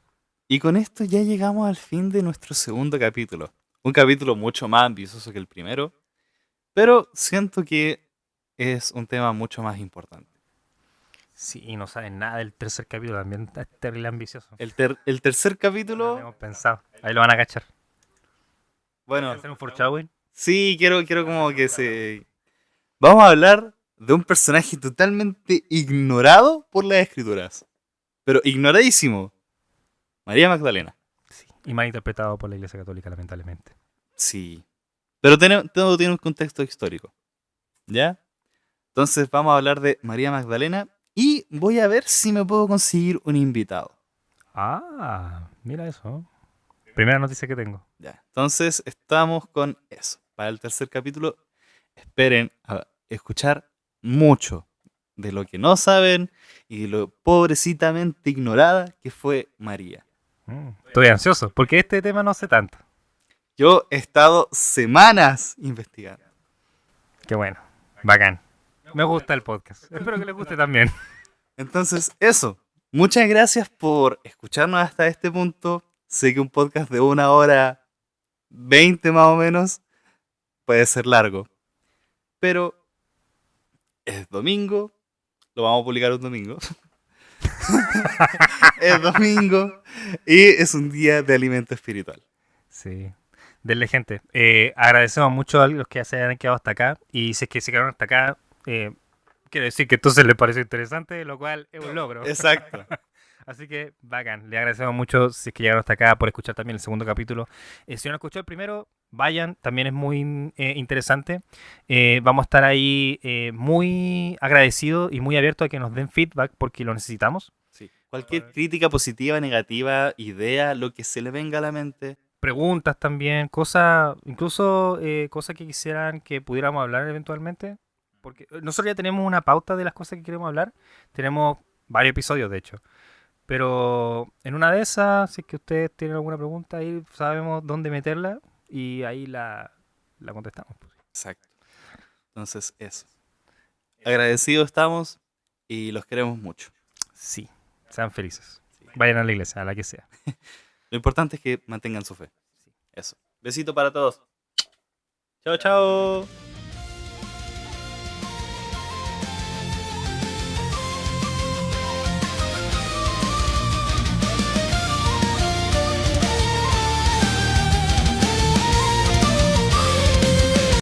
y con esto ya llegamos al fin de nuestro segundo capítulo. Un capítulo mucho más ambicioso que el primero, pero siento que es un tema mucho más importante. Sí, no saben nada del tercer capítulo, también es terrible ambicioso. El tercer No lo capítulo, habíamos pensado. Ahí lo van a cachar. bueno, ¿Hacer un foreshadowing? sí, quiero como que se... Vamos a hablar de un personaje totalmente ignorado por las escrituras, pero ignoradísimo. María Magdalena. Sí. Y mal interpretado por la Iglesia Católica, lamentablemente. Sí, pero todo tiene un contexto histórico, ¿ya? Entonces vamos a hablar de María Magdalena y voy a ver si me puedo conseguir un invitado. Ah, mira eso. Primera noticia que tengo. Ya, entonces estamos con eso. Para el tercer capítulo, esperen a escuchar mucho de lo que no saben y de lo pobrecitamente ignorada que fue María. Estoy ansioso, porque este tema no sé tanto. Yo he estado semanas investigando. Qué bueno. Bacán. Me gusta el podcast. Espero que les guste también. Entonces, eso. Muchas gracias por escucharnos hasta este punto. Sé que un podcast de 1 hora 20 más o menos puede ser largo. Pero es domingo. Lo vamos a publicar un domingo. Es domingo. Y es un día de alimento espiritual. Sí. Denle gente. Agradecemos mucho a los que se hayan quedado hasta acá. Y si es que se quedaron hasta acá, quiere decir que entonces les pareció interesante, lo cual es un logro. Exacto. Así que bacán. Le agradecemos mucho si es que llegaron hasta acá por escuchar también el segundo capítulo. Si no escuchó el primero, vayan. También es muy interesante. Vamos a estar ahí muy agradecidos y muy abiertos a que nos den feedback porque lo necesitamos. Sí. Cualquier crítica positiva, negativa, idea, lo que se le venga a la mente. Preguntas también, cosas, incluso cosas que quisieran que pudiéramos hablar eventualmente. Porque nosotros ya tenemos una pauta de las cosas que queremos hablar. Tenemos varios episodios, de hecho. Pero en una de esas, si es que ustedes tienen alguna pregunta, ahí sabemos dónde meterla y ahí la contestamos. Exacto. Entonces, eso. Agradecidos estamos y los queremos mucho. Sí, sean felices. Vayan a la iglesia, a la que sea. Lo importante es que mantengan su fe. Eso. Besito para todos. Chao, chao.